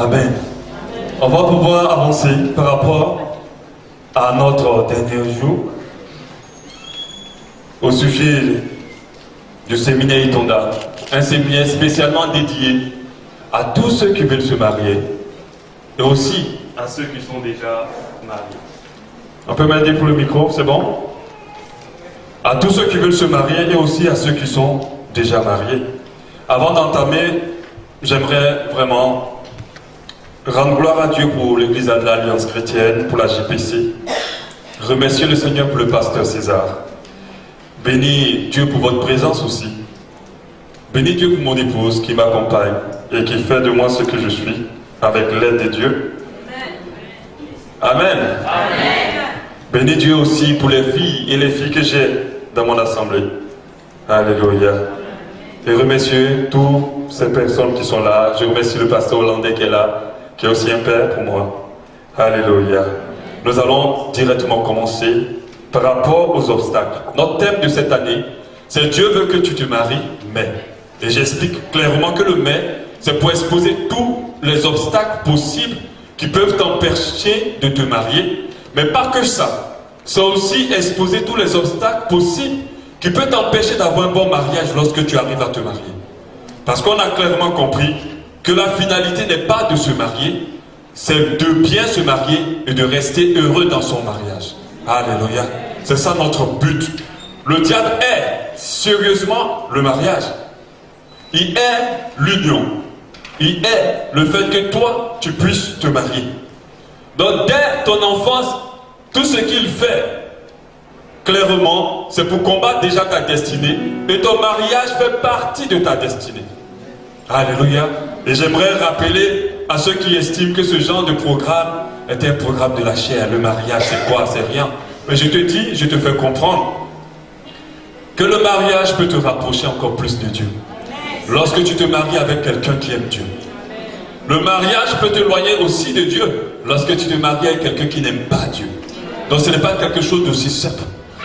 Amen. On va pouvoir avancer par rapport à notre dernier jour au sujet du séminaire Itonda, un séminaire spécialement dédié à tous ceux qui veulent se marier et aussi à ceux qui sont déjà mariés. On peut m'aider pour le micro, c'est bon? À tous ceux qui veulent se marier et aussi à ceux qui sont déjà mariés. Avant d'entamer, j'aimerais vraiment rendre gloire à Dieu pour l'Église de l'Alliance chrétienne, pour la JPC. Remercier le Seigneur pour le pasteur César. Bénis Dieu pour votre présence aussi. Bénis Dieu pour mon épouse qui m'accompagne et qui fait de moi ce que je suis avec l'aide de Dieu. Amen. Amen. Bénis Dieu aussi pour les filles et les filles que j'ai dans mon assemblée. Alléluia. Et remercier toutes ces personnes qui sont là. Je remercie le pasteur hollandais qui est là, qui est aussi un père pour moi. Alléluia. Nous allons directement commencer par rapport aux obstacles. Notre thème de cette année, c'est Dieu veut que tu te maries, mais. Et j'explique clairement que le mais, c'est pour exposer tous les obstacles possibles qui peuvent t'empêcher de te marier. Mais pas que ça. C'est aussi exposer tous les obstacles possibles qui peuvent t'empêcher d'avoir un bon mariage lorsque tu arrives à te marier. Parce qu'on a clairement compris que la finalité n'est pas de se marier, c'est de bien se marier et de rester heureux dans son mariage. Alléluia. C'est ça notre but. Le diable est sérieusement le mariage. Il est l'union. Il est le fait que toi, tu puisses te marier. Donc dès ton enfance, tout ce qu'il fait, clairement, c'est pour combattre déjà ta destinée. Et ton mariage fait partie de ta destinée. Alléluia. Et j'aimerais rappeler à ceux qui estiment que ce genre de programme est un programme de la chair. Le mariage, c'est quoi? C'est rien. Mais je te dis, je te fais comprendre que le mariage peut te rapprocher encore plus de Dieu. Lorsque tu te maries avec quelqu'un qui aime Dieu. Le mariage peut t'éloigner aussi de Dieu lorsque tu te maries avec quelqu'un qui n'aime pas Dieu. Donc ce n'est pas quelque chose d'aussi simple.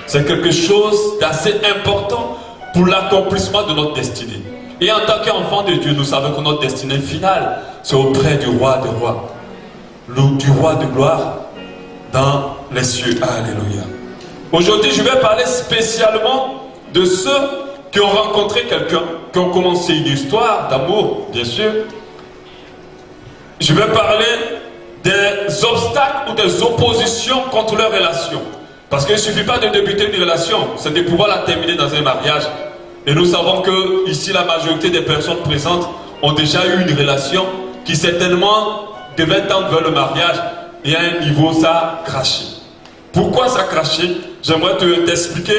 C'est quelque chose d'assez important pour l'accomplissement de notre destinée. Et en tant qu'enfant de Dieu, nous savons que notre destinée finale, c'est auprès du roi des rois, du roi de gloire dans les cieux. Alléluia. Aujourd'hui, je vais parler spécialement de ceux qui ont rencontré quelqu'un, qui ont commencé une histoire d'amour, bien sûr. Je vais parler des obstacles ou des oppositions contre leur relation. Parce qu'il ne suffit pas de débuter une relation, c'est de pouvoir la terminer dans un mariage. Et nous savons que ici, la majorité des personnes présentes ont déjà eu une relation qui certainement devait tendre vers le mariage et à un niveau, ça a craché. Pourquoi ça a craché? J'aimerais t'expliquer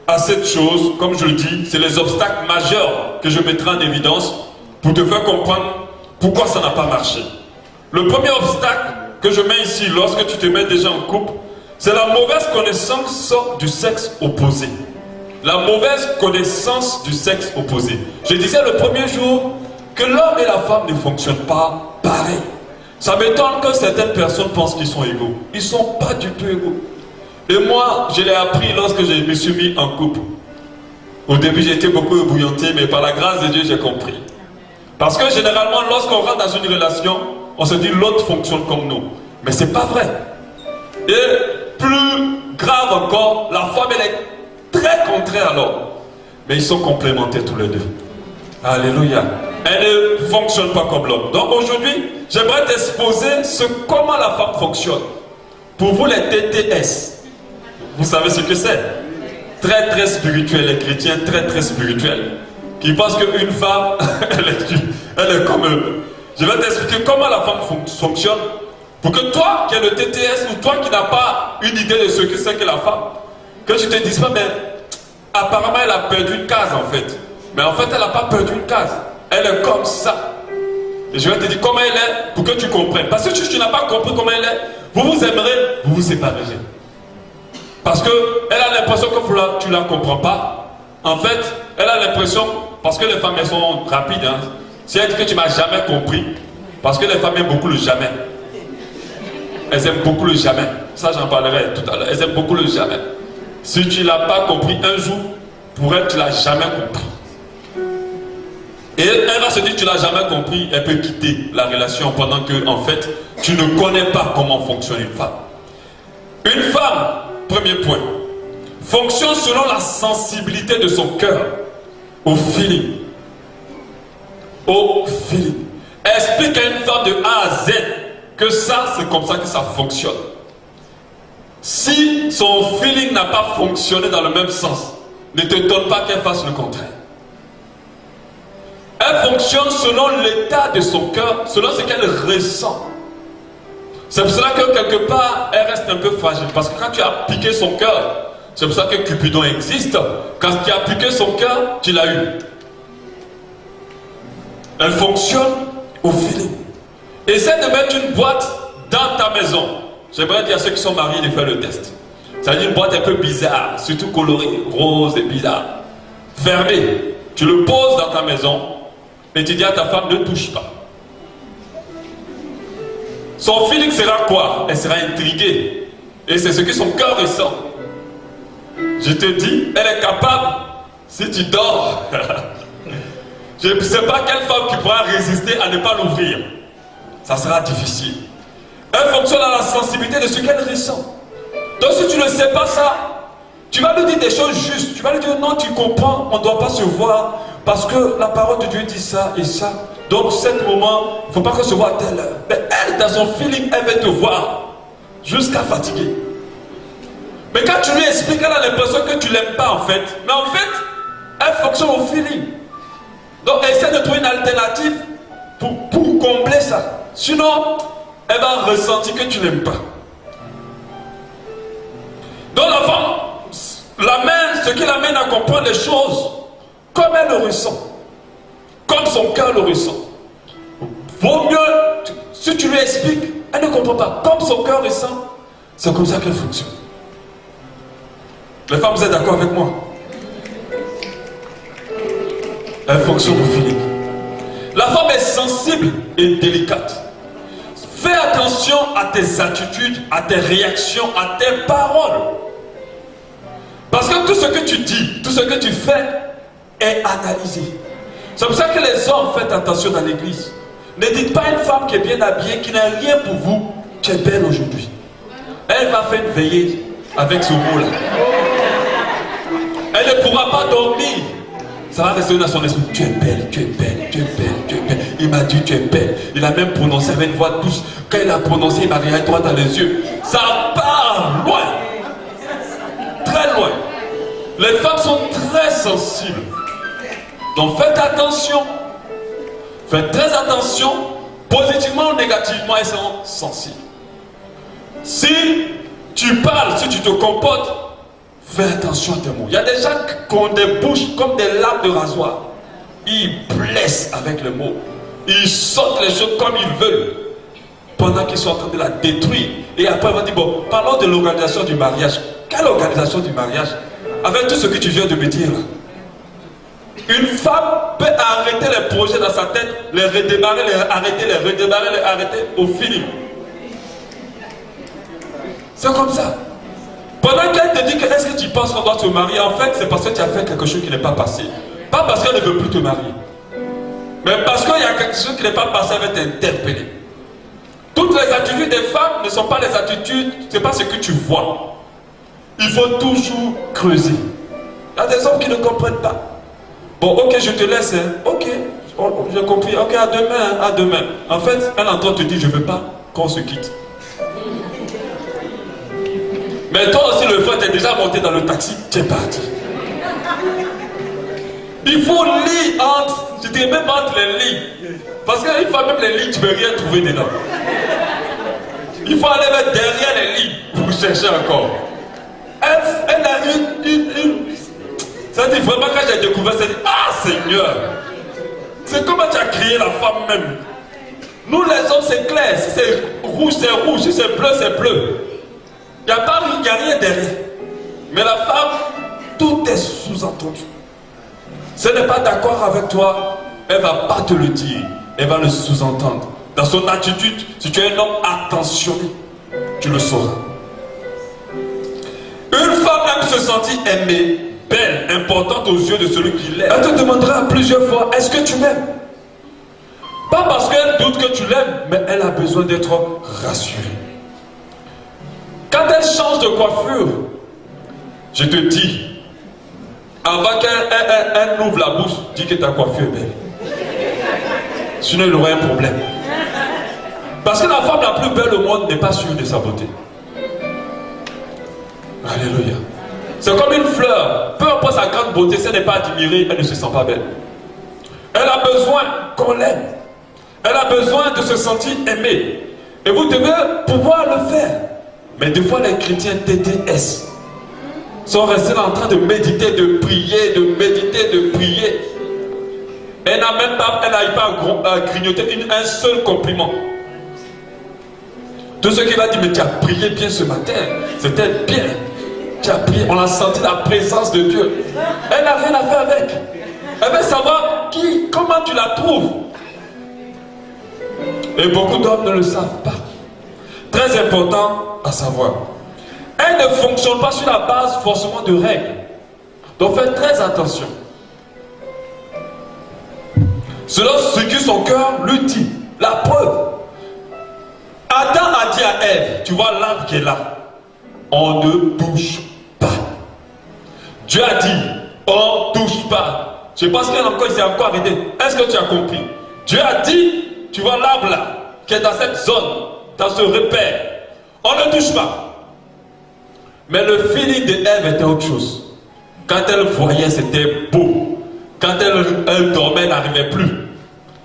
à cette chose, comme je le dis, c'est les obstacles majeurs que je mettrai en évidence pour te faire comprendre pourquoi ça n'a pas marché. Le premier obstacle que je mets ici lorsque tu te mets déjà en couple, c'est la mauvaise connaissance du sexe opposé. La mauvaise connaissance du sexe opposé. Je disais le premier jour que l'homme et la femme ne fonctionnent pas pareil. Ça m'étonne que certaines personnes pensent qu'ils sont égaux. Ils ne sont pas du tout égaux. Et moi, je l'ai appris lorsque je me suis mis en couple. Au début, j'étais beaucoup ébouillanté, mais par la grâce de Dieu, j'ai compris. Parce que généralement, lorsqu'on rentre dans une relation, on se dit l'autre fonctionne comme nous. Mais ce n'est pas vrai. Et plus grave encore, la femme, elle est très contraire à l'homme. Mais ils sont complémentaires tous les deux. Alléluia. Elle ne fonctionne pas comme l'homme. Donc aujourd'hui, j'aimerais t'exposer comment la femme fonctionne. Pour vous, les TTS, vous savez ce que c'est? Très très spirituel, les chrétiens très très spirituels. Qui pensent qu'une femme, elle est comme eux. Je vais t'expliquer comment la femme fonctionne. Pour que toi qui es le TTS ou toi qui n'as pas une idée de ce que c'est que la femme, que tu te dises pas, mais apparemment elle a perdu une case en fait. Mais en fait elle n'a pas perdu une case. Elle est comme ça. Et je vais te dire comment elle est pour que tu comprennes. Parce que si tu n'as pas compris comment elle est, vous vous aimerez, vous vous séparerez. Parce qu'elle a l'impression que tu ne la comprends pas. En fait, elle a l'impression, parce que les femmes elles sont rapides, hein, si elle dit que tu ne m'as jamais compris, parce que les femmes aiment beaucoup le jamais. Elles aiment beaucoup le jamais. Ça j'en parlerai tout à l'heure. Elles aiment beaucoup le jamais. Si tu ne l'as pas compris un jour, pour elle tu ne l'as jamais compris. Et elle va se dire que tu n'as jamais compris, elle peut quitter la relation pendant que, en fait, tu ne connais pas comment fonctionne une femme. Une femme, premier point, fonctionne selon la sensibilité de son cœur, au feeling. Au feeling. Explique à une femme de A à Z que ça, c'est comme ça que ça fonctionne. Si son feeling n'a pas fonctionné dans le même sens, ne te donne pas qu'elle fasse le contraire. Elle fonctionne selon l'état de son cœur, selon ce qu'elle ressent. C'est pour cela que quelque part, elle reste un peu fragile. Parce que quand tu as piqué son cœur, c'est pour ça que Cupidon existe. Quand tu as piqué son cœur, tu l'as eu. Elle fonctionne au feeling. Essaie de mettre une boîte dans ta maison. J'aimerais dire à ceux qui sont mariés de faire le test. C'est-à-dire une boîte un peu bizarre, surtout colorée, rose et bizarre. Fermée. Tu le poses dans ta maison et tu dis à ta femme, ne touche pas. Son feeling sera quoi? Elle sera intriguée. Et c'est ce que son cœur ressent. Je te dis, elle est capable, si tu dors, je ne sais pas quelle femme qui pourra résister à ne pas l'ouvrir. Ça sera difficile. Elle fonctionne à la sensibilité de ce qu'elle ressent. Donc si tu ne sais pas ça, tu vas lui dire des choses justes. Tu vas lui dire non, tu comprends, on ne doit pas se voir parce que la parole de Dieu dit ça et ça. Donc cet moment, il ne faut pas qu'on se voit à telle heure. Mais elle, dans son feeling, elle va te voir jusqu'à fatiguer. Mais quand tu lui expliques, elle a l'impression que tu ne l'aimes pas en fait. Mais en fait, elle fonctionne au feeling. Donc essaie de trouver une alternative pour combler ça. Sinon, elle va ressentir que tu ne l'aimes pas. Donc la femme, ce qui l'amène à comprendre les choses comme elle le ressent, comme son cœur le ressent. Vaut mieux, si tu lui expliques, elle ne comprend pas. Comme son cœur ressent, c'est comme ça qu'elle fonctionne. Les femmes, vous êtes d'accord avec moi? Elle fonctionne au feeling. La femme est sensible et délicate. Fais attention à tes attitudes, à tes réactions, à tes paroles. Parce que tout ce que tu dis, tout ce que tu fais est analysé. C'est pour ça que les hommes, faites attention dans l'église. Ne dites pas à une femme qui est bien habillée, qui n'a rien pour vous, tu es belle aujourd'hui. Elle va faire une veillée avec ce mot-là. Elle ne pourra pas dormir. Ça va rester dans son esprit. Tu es belle, tu es belle, tu es belle, tu es belle. Il m'a dit tu es belle. Il a même prononcé avec une voix douce. Quand il a prononcé, il m'a regardé droit dans les yeux. Ça part loin. Très loin. Les femmes sont très sensibles. Donc faites attention. Faites très attention. Positivement ou négativement, elles sont sensibles. Si tu parles, si tu te comportes, fais attention à tes mots. Il y a des gens qui ont des bouches comme des lames de rasoir. Ils blessent avec les mots. Ils sortent les choses comme ils veulent. Pendant qu'ils sont en train de la détruire. Et après, on va dire, bon, parlons de l'organisation du mariage. Quelle organisation du mariage? Avec tout ce que tu viens de me dire là. Une femme peut arrêter les projets dans sa tête, les redémarrer, les arrêter, les redémarrer, les arrêter au feeling. C'est comme ça. Pendant qu'elle te dit que est-ce que tu penses qu'on doit se marier, en fait, c'est parce que tu as fait quelque chose qui n'est pas passé. Pas parce qu'elle ne veut plus te marier. Mais parce qu'il y a quelque chose qui n'est pas passé, elle va t'interpeller. Toutes les attitudes des femmes ne sont pas les attitudes, c'est pas ce que tu vois. Il faut toujours creuser. Il y a des hommes qui ne comprennent pas. Bon, ok, je te laisse. Hein. Ok, j'ai compris. Ok, à demain, à demain. En fait, elle entend te dire, je ne veux pas qu'on se quitte. Mais toi aussi, le frère, tu es déjà monté dans le taxi, tu es parti. Il faut lire entre, je dirais même entre les lignes. Parce qu'une fois même les lignes, tu ne peux rien trouver dedans. Il faut aller mettre derrière les lignes pour chercher encore. Elle a une... Ça dit vraiment, quand j'ai découvert, ça dit, ah Seigneur, c'est comment tu as créé la femme même. Nous les hommes, c'est clair. Si c'est rouge, c'est rouge. Si c'est bleu, c'est bleu. Il n'y a rien derrière. Mais la femme, tout est sous-entendu. Si elle n'est pas d'accord avec toi, elle ne va pas te le dire. Elle va le sous-entendre. Dans son attitude, si tu es un homme attentionné, tu le sauras. Une femme aime se sentir aimée belle, importante aux yeux de celui qui l'aime. Elle te demandera plusieurs fois, est-ce que tu m'aimes? Pas parce qu'elle doute que tu l'aimes, mais elle a besoin d'être rassurée. Quand elle change de coiffure, je te dis, avant qu'elle ouvre la bouche, dis que ta coiffure est belle. Sinon, il aurait un problème. Parce que la femme la plus belle au monde n'est pas sûre de sa beauté. Alléluia. C'est comme une fleur. Peu importe sa grande beauté, si elle n'est pas admirée, elle ne se sent pas belle. Elle a besoin qu'on l'aime. Elle a besoin de se sentir aimée. Et vous devez pouvoir le faire. Mais des fois, les chrétiens TTS sont restés là en train de méditer, de prier, de méditer, de prier. Elle n'a même pas, elle n'arrive pas à grignoter un seul compliment. Tout ce qui va dire, mais tu as prié bien ce matin, c'était bien. Tu as prié, on a senti la présence de Dieu. Elle n'a rien à faire avec. Elle veut savoir comment tu la trouves. Et beaucoup d'hommes ne le savent pas. Très important à savoir. Elle ne fonctionne pas sur la base forcément de règles. Donc faites très attention. Selon ce que son cœur lui dit. La preuve. Adam a dit à Ève, tu vois l'arbre qui est là. On ne touche pas. Dieu a dit, on ne touche pas. Je pense qu'il s'est encore arrêté. Est-ce que tu as compris? Dieu a dit, tu vois l'arbre là, qui est dans cette zone, dans ce repère. On ne touche pas. Mais le feeling de Ève était autre chose. Quand elle voyait, c'était beau. Quand elle dormait, elle n'arrivait plus.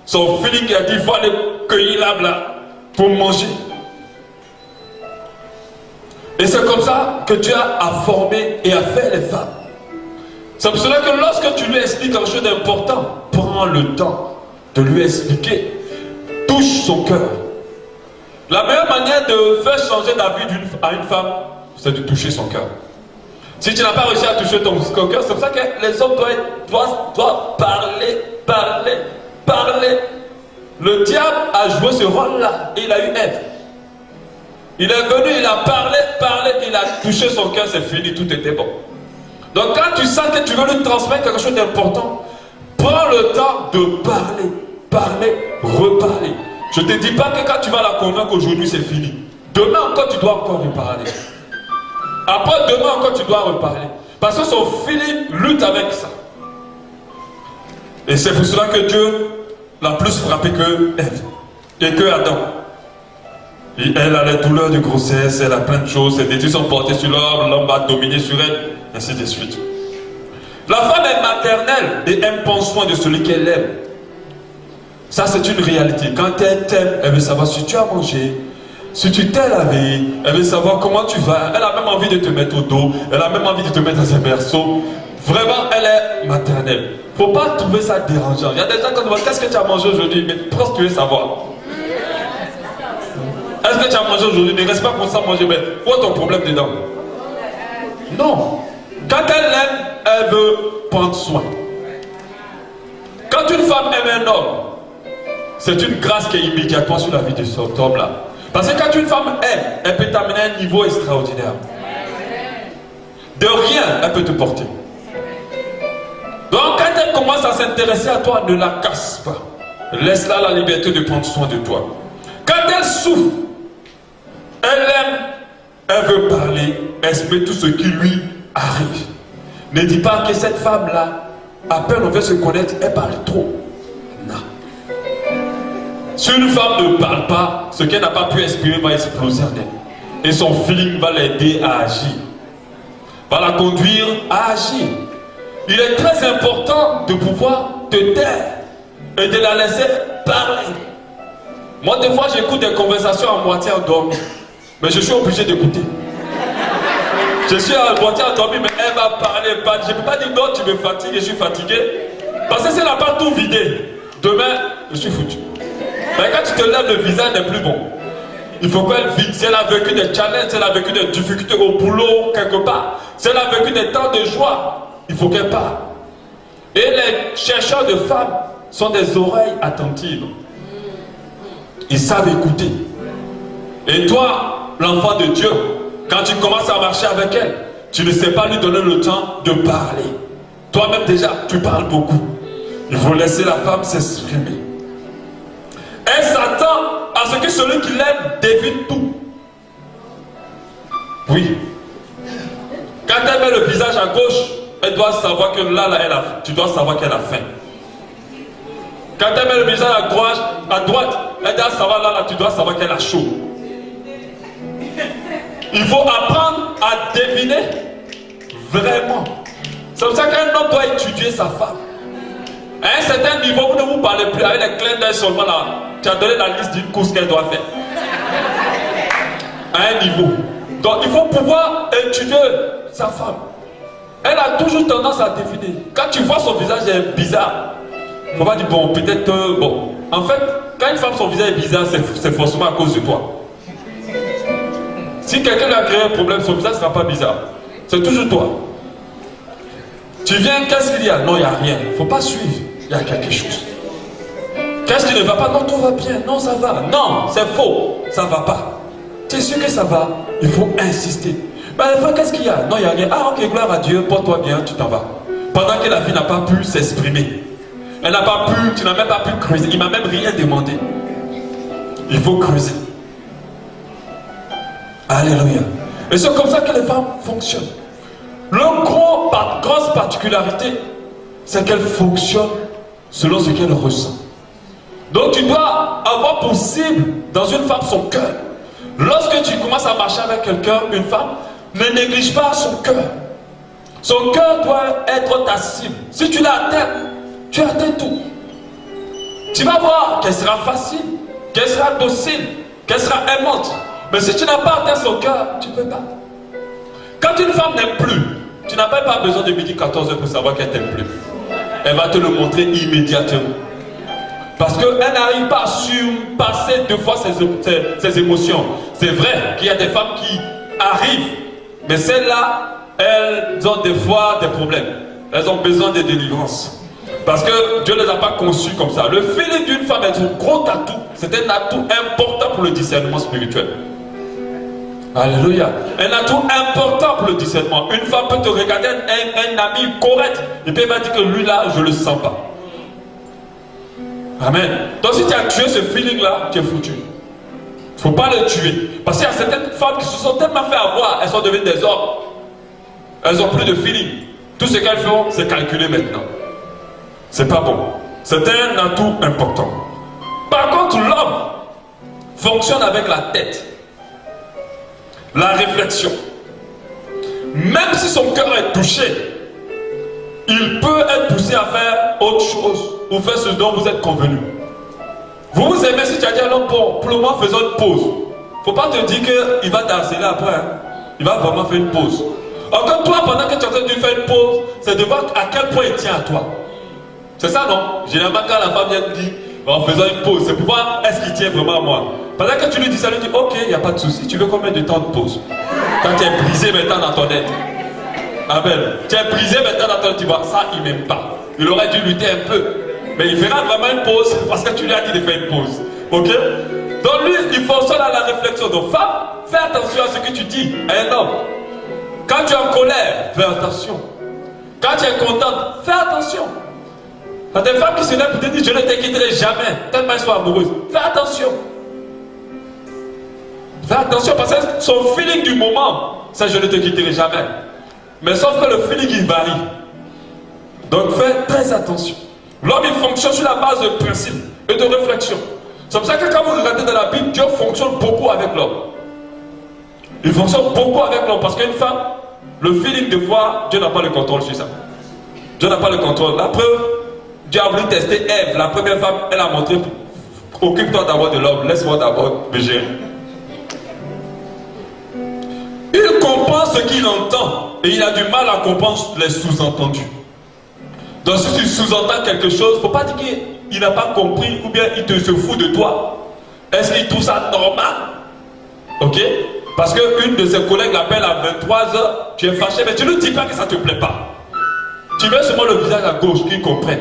Son feeling a dit, il faut aller cueillir l'arbre là pour manger. Et c'est comme ça que Dieu a formé et a fait les femmes. C'est pour cela que lorsque tu lui expliques quelque chose d'important, prends le temps de lui expliquer. Touche son cœur. La meilleure manière de faire changer d'avis à une femme, c'est de toucher son cœur. Si tu n'as pas réussi à toucher ton cœur, c'est pour ça que les hommes doivent parler. Le diable a joué ce rôle-là et il a eu Ève. Il est venu, il a parlé, il a touché son cœur, c'est fini, tout était bon. Donc quand tu sens que tu veux lui transmettre quelque chose d'important, prends le temps de parler, reparler. Je ne te dis pas que quand tu vas la convaincre aujourd'hui, c'est fini. Demain encore, tu dois encore lui parler. Après, demain encore, tu dois reparler. Parce que son feeling lutte avec ça. Et c'est pour cela que Dieu l'a plus frappé que Ève et que Adam. Et elle a les douleurs de grossesse, elle a plein de choses, ses désirs sont portés sur l'homme, l'homme va dominer sur elle, ainsi de suite. La femme est maternelle et aime prendre soin de celui qu'elle aime. Ça, c'est une réalité. Quand elle t'aime, elle veut savoir si tu as mangé, si tu t'es lavé, elle veut savoir comment tu vas. Elle a même envie de te mettre au dos, elle a même envie de te mettre dans ses berceaux. Vraiment, elle est maternelle. Il ne faut pas trouver ça dérangeant. Il y a des gens qui demandent, qu'est-ce que tu as mangé aujourd'hui? Mais presque tu veux savoir. Est-ce que tu as mangé aujourd'hui? Ne reste pas comme ça manger, mais où est ton problème dedans? Non. Quand elle aime, elle veut prendre soin. Quand une femme aime un homme, c'est une grâce qui est immédiatement sur la vie de cet homme-là. Parce que quand une femme aime, elle peut t'amener à un niveau extraordinaire. De rien, elle peut te porter. Donc quand elle commence à s'intéresser à toi, ne la casse pas. Laisse-la la liberté de prendre soin de toi. Quand elle souffre, elle aime, elle veut parler, exprimer tout ce qui lui arrive. Ne dis pas que cette femme-là, à peine on veut se connaître, elle parle trop. Non. Si une femme ne parle pas, ce qu'elle n'a pas pu exprimer va exploser en elle. Et son feeling va l'aider à agir. Va la conduire à agir. Il est très important de pouvoir te taire et de la laisser parler. Moi, des fois, j'écoute des conversations à moitié endormie. Mais je suis obligé d'écouter. Je suis à moitié endormi, mais elle va parler. Je ne peux pas dire non, tu me fatigues, je suis fatigué. Parce que si elle n'a pas tout vidé, demain, je suis foutu. Mais quand tu te lèves, le visage n'est plus bon. Il faut qu'elle vide. Si elle a vécu des challenges, si elle a vécu des difficultés au boulot, quelque part, si elle a vécu des temps de joie, il faut qu'elle parle. Et les chercheurs de femmes sont des oreilles attentives. Ils savent écouter. Et toi, l'enfant de Dieu, quand tu commences à marcher avec elle, Tu ne sais pas lui donner le temps de parler. Toi-même déjà, tu parles beaucoup. Il faut laisser la femme s'exprimer. Elle s'attend à ce que celui qui l'aime devine tout. Oui. Quand elle met le visage à gauche, elle doit savoir que là tu dois savoir qu'elle a faim. Quand elle met le visage à droite, elle doit savoir là, tu dois savoir qu'elle a chaud. Il faut apprendre à deviner vraiment. C'est pour ça qu'un homme doit étudier sa femme. À un certain niveau, vous ne vous parlez plus avec les clins d'œil seulement là. Tu as donné la liste d'une course qu'elle doit faire. À un niveau. Donc il faut pouvoir étudier sa femme. Elle a toujours tendance à deviner. Quand tu vois son visage est bizarre, il ne faut pas dire bon, peut-être bon. En fait, quand une femme son visage est bizarre, c'est forcément à cause de toi. Si quelqu'un lui a créé un problème, son visage ne sera pas bizarre. C'est toujours toi. Tu viens, qu'est-ce qu'il y a? Non, il n'y a rien. Il ne faut pas suivre. Il y a quelque chose. Qu'est-ce qui ne va pas? Non, tout va bien. Non, ça va. Non, c'est faux. Ça ne va pas. Tu es sûr que ça va? Il faut insister. Ben, qu'est-ce qu'il y a? Non, il n'y a rien. Ah, ok, gloire à Dieu. Porte-toi bien, tu t'en vas. Pendant que la fille n'a pas pu s'exprimer. Elle n'a pas pu, tu n'as même pas pu creuser. Il ne m'a même rien demandé. Il faut creuser. Alléluia. Et c'est comme ça que les femmes fonctionnent. Leur grosse particularité, c'est qu'elles fonctionnent selon ce qu'elles ressentent. Donc tu dois avoir possible dans une femme son cœur. Lorsque tu commences à marcher avec quelqu'un, une femme, ne néglige pas son cœur. Son cœur doit être ta cible. Si tu l'atteins, tu atteins tout. Tu vas voir qu'elle sera facile, qu'elle sera docile, qu'elle sera aimante. Mais si tu n'as pas atteint son cœur, tu ne peux pas. Quand une femme n'aime plus, tu n'as même pas besoin de midi 14h pour savoir qu'elle t'aime plus. Elle va te le montrer immédiatement. Parce qu'elle n'arrive pas à surpasser deux fois ses émotions. C'est vrai qu'il y a des femmes qui arrivent, mais celles-là, elles ont des fois des problèmes. Elles ont besoin de délivrance. Parce que Dieu ne les a pas conçues comme ça. Le feeling d'une femme est un gros atout. C'est un atout important pour le discernement spirituel. Alléluia. Un atout important pour le discernement. Une femme peut te regarder, un ami correct, et puis elle va dire que lui là, je ne le sens pas. Amen. Donc si tu as tué ce feeling là, tu es foutu. Il ne faut pas le tuer. Parce qu'il y a certaines femmes qui se sont tellement fait avoir, elles sont devenues des hommes. Elles n'ont plus de feeling. Tout ce qu'elles font, c'est calculer maintenant. C'est pas bon. C'est un atout important. Par contre, l'homme fonctionne avec la tête. La réflexion. Même si son cœur est touché, il peut être poussé à faire autre chose ou faire ce dont vous êtes convenu. Vous vous aimez, si tu as dit alors bon, pour le moment faisons une pause. Faut pas te dire qu'il va t'harceler après. Hein. Il va vraiment faire une pause. Encore toi, pendant que tu es en train de lui faire une pause, c'est de voir à quel point il tient à toi. C'est ça non? Généralement quand la femme vient te dire en faisant une pause, c'est pour voir est-ce qu'il tient vraiment à moi. Pendant que tu lui dis ça, lui dit ok, il n'y a pas de souci. Tu veux combien de temps de pause? Quand tu es brisé maintenant dans ton être. Amen. Tu es brisé maintenant dans ton être, tu vois, ça il m'aime pas. Il aurait dû lutter un peu. Mais il fera vraiment une pause parce que tu lui as dit de faire une pause. Ok? Donc lui, il fonctionne à la réflexion. Donc femme, fais attention à ce que tu dis à un homme. Quand tu es en colère, fais attention. Quand tu es contente, fais attention. Il y a des femmes qui se lèvent pour te dire je ne te quitterai jamais, tellement elles sont amoureuses. Fais attention. Fais attention parce que son feeling du moment, c'est je ne te quitterai jamais. Mais sauf que le feeling il varie. Donc fais très attention. L'homme il fonctionne sur la base de principes et de réflexion. C'est pour ça que quand vous regardez dans la Bible, Dieu fonctionne beaucoup avec l'homme. Il fonctionne beaucoup avec l'homme parce qu'une femme, le feeling de foi, Dieu n'a pas le contrôle sur ça. Dieu n'a pas le contrôle. La preuve, Dieu a voulu tester Ève, la première femme, elle a montré, occupe-toi d'abord de l'homme, laisse-moi d'abord me gérer. Il comprend ce qu'il entend et il a du mal à comprendre les sous-entendus. Donc si tu sous-entends quelque chose, il ne faut pas dire qu'il n'a pas compris ou bien il te se fout de toi. Est-ce qu'il trouve ça normal? Ok? Parce qu'une de ses collègues l'appelle à 23h, tu es fâché, mais tu ne dis pas que ça ne te plaît pas. Tu mets seulement le visage à gauche, qu'il comprenne.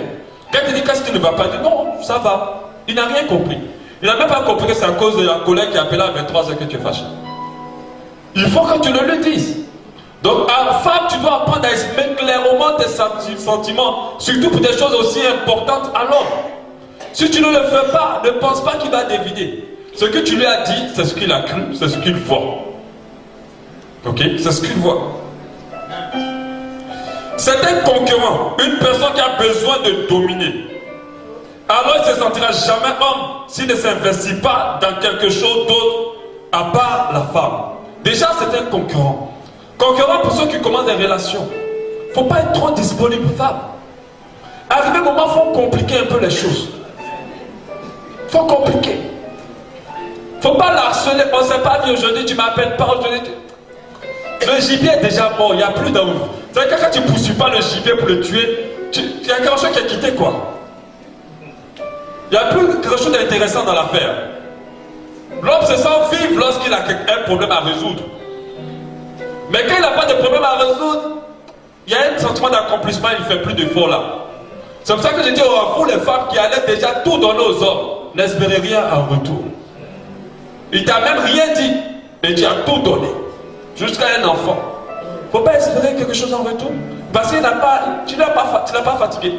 Quand tu dis qu'est-ce qui ne va pas, il dit non, ça va. Il n'a rien compris. Il n'a même pas compris que c'est à cause de la collègue qui a appelé à 23h que tu es fâché. Il faut que tu le lui dises. Donc, femme, tu dois apprendre à exprimer clairement tes sentiments, surtout pour des choses aussi importantes à l'homme. Si tu ne le fais pas, ne pense pas qu'il va deviner. Ce que tu lui as dit, c'est ce qu'il a cru, c'est ce qu'il voit. Ok? C'est ce qu'il voit. C'est un concurrent, une personne qui a besoin de dominer. Alors il ne se sentira jamais homme s'il ne s'investit pas dans quelque chose d'autre à part la femme. Déjà, c'est un concurrent. Concurrent pour ceux qui commencent des relations. Il ne faut pas être trop disponible, femme. Arrivé au moment, il faut compliquer un peu les choses. Il faut compliquer. Il ne faut pas l'harceler. On ne s'est pas dit aujourd'hui, tu ne m'appelles pas aujourd'hui. Le gibier est déjà mort, il n'y a plus d'amour. C'est-à-dire que quand tu ne poursuis pas le gibier pour le tuer, il y a quelque chose qui est quitté, quoi. Il n'y a plus quelque chose d'intéressant dans l'affaire. L'homme se sent vivre lorsqu'il a un problème à résoudre. Mais quand il n'a pas de problème à résoudre, il y a un sentiment d'accomplissement, il ne fait plus d'efforts là. C'est pour ça que je dis vous les femmes qui allaient déjà tout donner aux hommes, n'espérez rien en retour. Il t'a même rien dit, mais tu as tout donné. Jusqu'à un enfant. Il ne faut pas espérer quelque chose en retour. Parce qu'il tu ne l'as pas fatigué.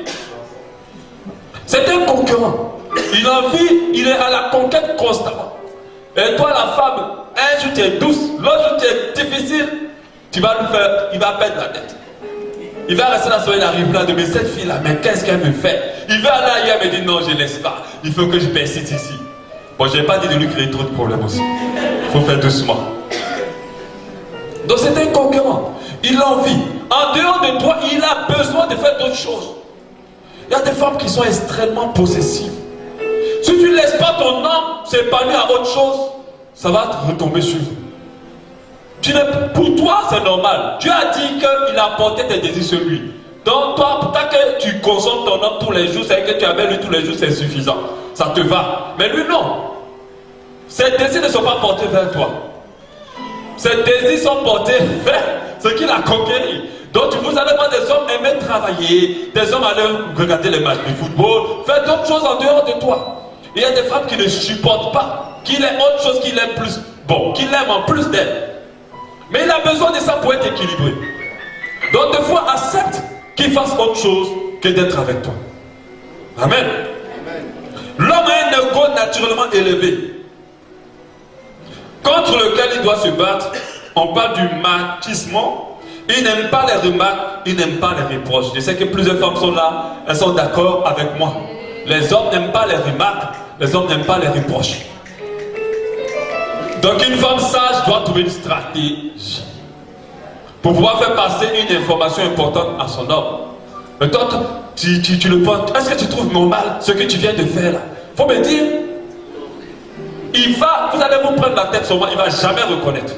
C'est un concurrent. Il a envie, il est à la conquête constamment. Et toi, la femme, un jour tu es douce, l'autre jour tu es difficile, il va perdre la tête. Il va rester dans son il arrive là, de mais cette fille-là, mais qu'est-ce qu'elle me fait? Il va aller ailleurs, il me dit non, je ne laisse pas. Il faut que je persiste ici. Bon, je n'ai pas dit de lui créer trop de problèmes aussi. Il faut faire doucement. Donc c'est un concurrent. Il a envie. En dehors de toi, il a besoin de faire d'autres choses. Il y a des femmes qui sont extrêmement possessives. Si tu ne laisses pas ton âme s'épanouir à autre chose, ça va te retomber sur vous. Pour toi, c'est normal. Dieu a dit qu'il a porté tes désirs sur lui. Donc toi, tant que tu consommes ton âme tous les jours, c'est que tu as avec lui tous les jours, c'est suffisant. Ça te va. Mais lui, non. Ses désirs ne sont pas portés vers toi. Ses désirs sont portés vers ce qu'il a conquéri. Donc vous allez voir des hommes aimer travailler, des hommes aller regarder les matchs de football, faire d'autres choses en dehors de toi. Il y a des femmes qui ne supportent pas qu'il ait autre chose qu'il aime plus, bon, qu'il aime en plus d'elle. Mais il a besoin de ça pour être équilibré. Donc des fois, accepte qu'il fasse autre chose que d'être avec toi. Amen. L'homme a un ego naturellement élevé, contre lequel il doit se battre. On parle du machisme. Il n'aime pas les remarques, il n'aime pas les reproches. Je sais que plusieurs femmes sont là, elles sont d'accord avec moi. Les hommes n'aiment pas les remarques, les hommes n'aiment pas les reproches. Donc une femme sage doit trouver une stratégie pour pouvoir faire passer une information importante à son homme. Mais toi, tu le prends. Est-ce que tu trouves normal ce que tu viens de faire là? Faut me dire. Vous allez vous prendre la tête sur moi, il ne va jamais reconnaître.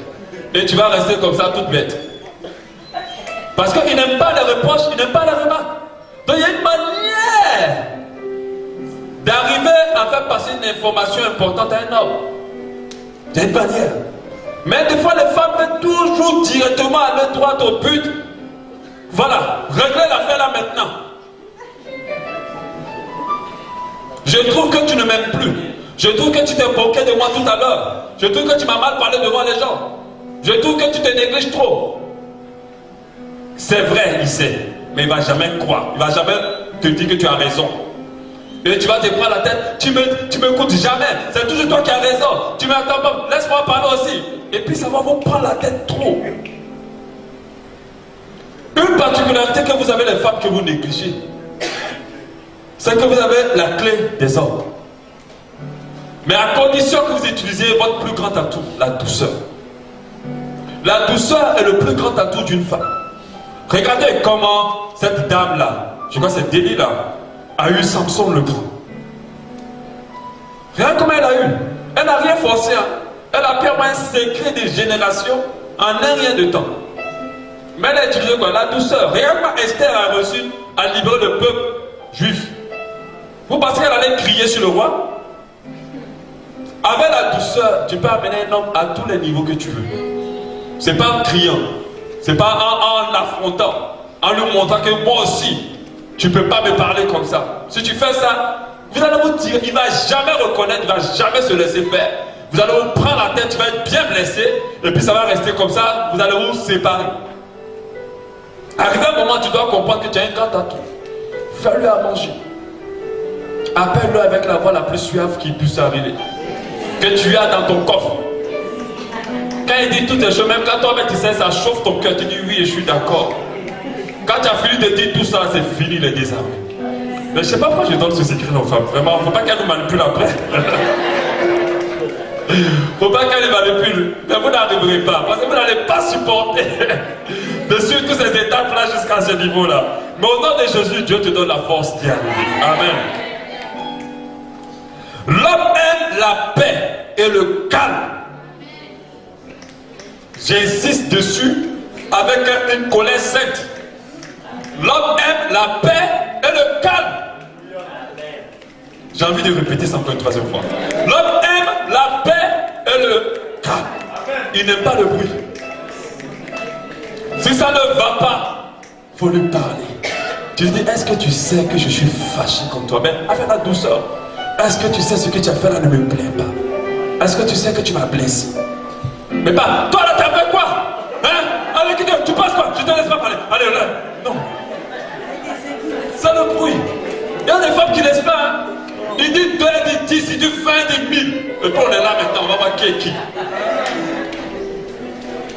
Et tu vas rester comme ça toute bête. Parce qu'il n'aime pas les reproches, il n'aime pas les remarques. Donc il y a une manière d'arriver à faire passer une information importante à un homme. Il y a une manière. Mais des fois les femmes veulent toujours directement aller droit au but. Voilà, réglez l'affaire là maintenant. Je trouve que tu ne m'aimes plus. Je trouve que tu t'es moqué de moi tout à l'heure. Je trouve que tu m'as mal parlé devant les gens. Je trouve que tu te négliges trop. C'est vrai, il sait. Mais il ne va jamais croire. Il ne va jamais te dire que tu as raison. Et tu vas te prendre la tête. Tu m'écoutes jamais. C'est toujours toi qui as raison. Tu m'attends pas. Laisse-moi parler aussi. Et puis ça va vous prendre la tête trop. Une particularité que vous avez les femmes que vous négligez, c'est que vous avez la clé des hommes. Mais à condition que vous utilisiez votre plus grand atout, la douceur. La douceur est le plus grand atout d'une femme. Regardez comment cette dame-là, je crois que c'est Délie là, a eu Samson le grand. Regarde comment elle a eu. Elle n'a rien forcé. Hein. Elle a permis un secret des générations en un rien de temps. Mais elle a utilisé quoi? La douceur. Regarde comment Esther a reçu à libérer le peuple juif. Vous pensez qu'elle allait crier sur le roi? Avec la douceur, tu peux amener un homme à tous les niveaux que tu veux. C'est pas en criant, c'est pas en l'affrontant, en lui montrant que moi aussi, tu peux pas me parler comme ça. Si tu fais ça, vous allez vous dire, il va jamais reconnaître, il va jamais se laisser faire. Vous allez vous prendre la tête, tu vas être bien blessé, et puis ça va rester comme ça, vous allez vous séparer. Arrivé un moment, tu dois comprendre que tu as un grand atout. Fais-le à manger. Appelle-le avec la voix la plus suave qui puisse arriver. Que tu as dans ton coffre. Quand il dit toutes les choses, même quand toi-même tu sais, ça chauffe ton cœur, tu dis oui, je suis d'accord. Quand tu as fini de dire tout ça, c'est fini les désarmés. Mais je ne sais pas pourquoi je donne ce secret aux femmes. Vraiment, il ne faut pas qu'elles nous manipulent après. Il ne faut pas qu'elles nous manipulent. Mais vous n'arriverez pas. Parce que vous n'allez pas supporter de suivre tous ces étapes-là jusqu'à ce niveau-là. Mais au nom de Jésus, Dieu te donne la force d'y arriver. Amen. L'homme aime la paix et le calme. J'insiste dessus avec une colère sainte. L'homme aime la paix et le calme. J'ai envie de répéter ça encore une troisième fois. L'homme aime la paix et le calme. Il n'aime pas le bruit. Si ça ne va pas, il faut lui parler. Tu lui dis, est-ce que tu sais que je suis fâché contre toi? Mais avec la douceur. Est-ce que tu sais ce que tu as fait là ne me plaît pas? Est-ce que tu sais que tu m'as blessé? Mais pas, toi là, tu as fait quoi? Hein? Allez, tu passes quoi? Je te laisse pas parler. Allez, là. Non. Ça le bruit. Il y a des femmes qui laissent pas. Hein? Il dit 2, il dit 10, il dit 20, il dit 1000. Et puis on est là maintenant, on va voir qui est qui.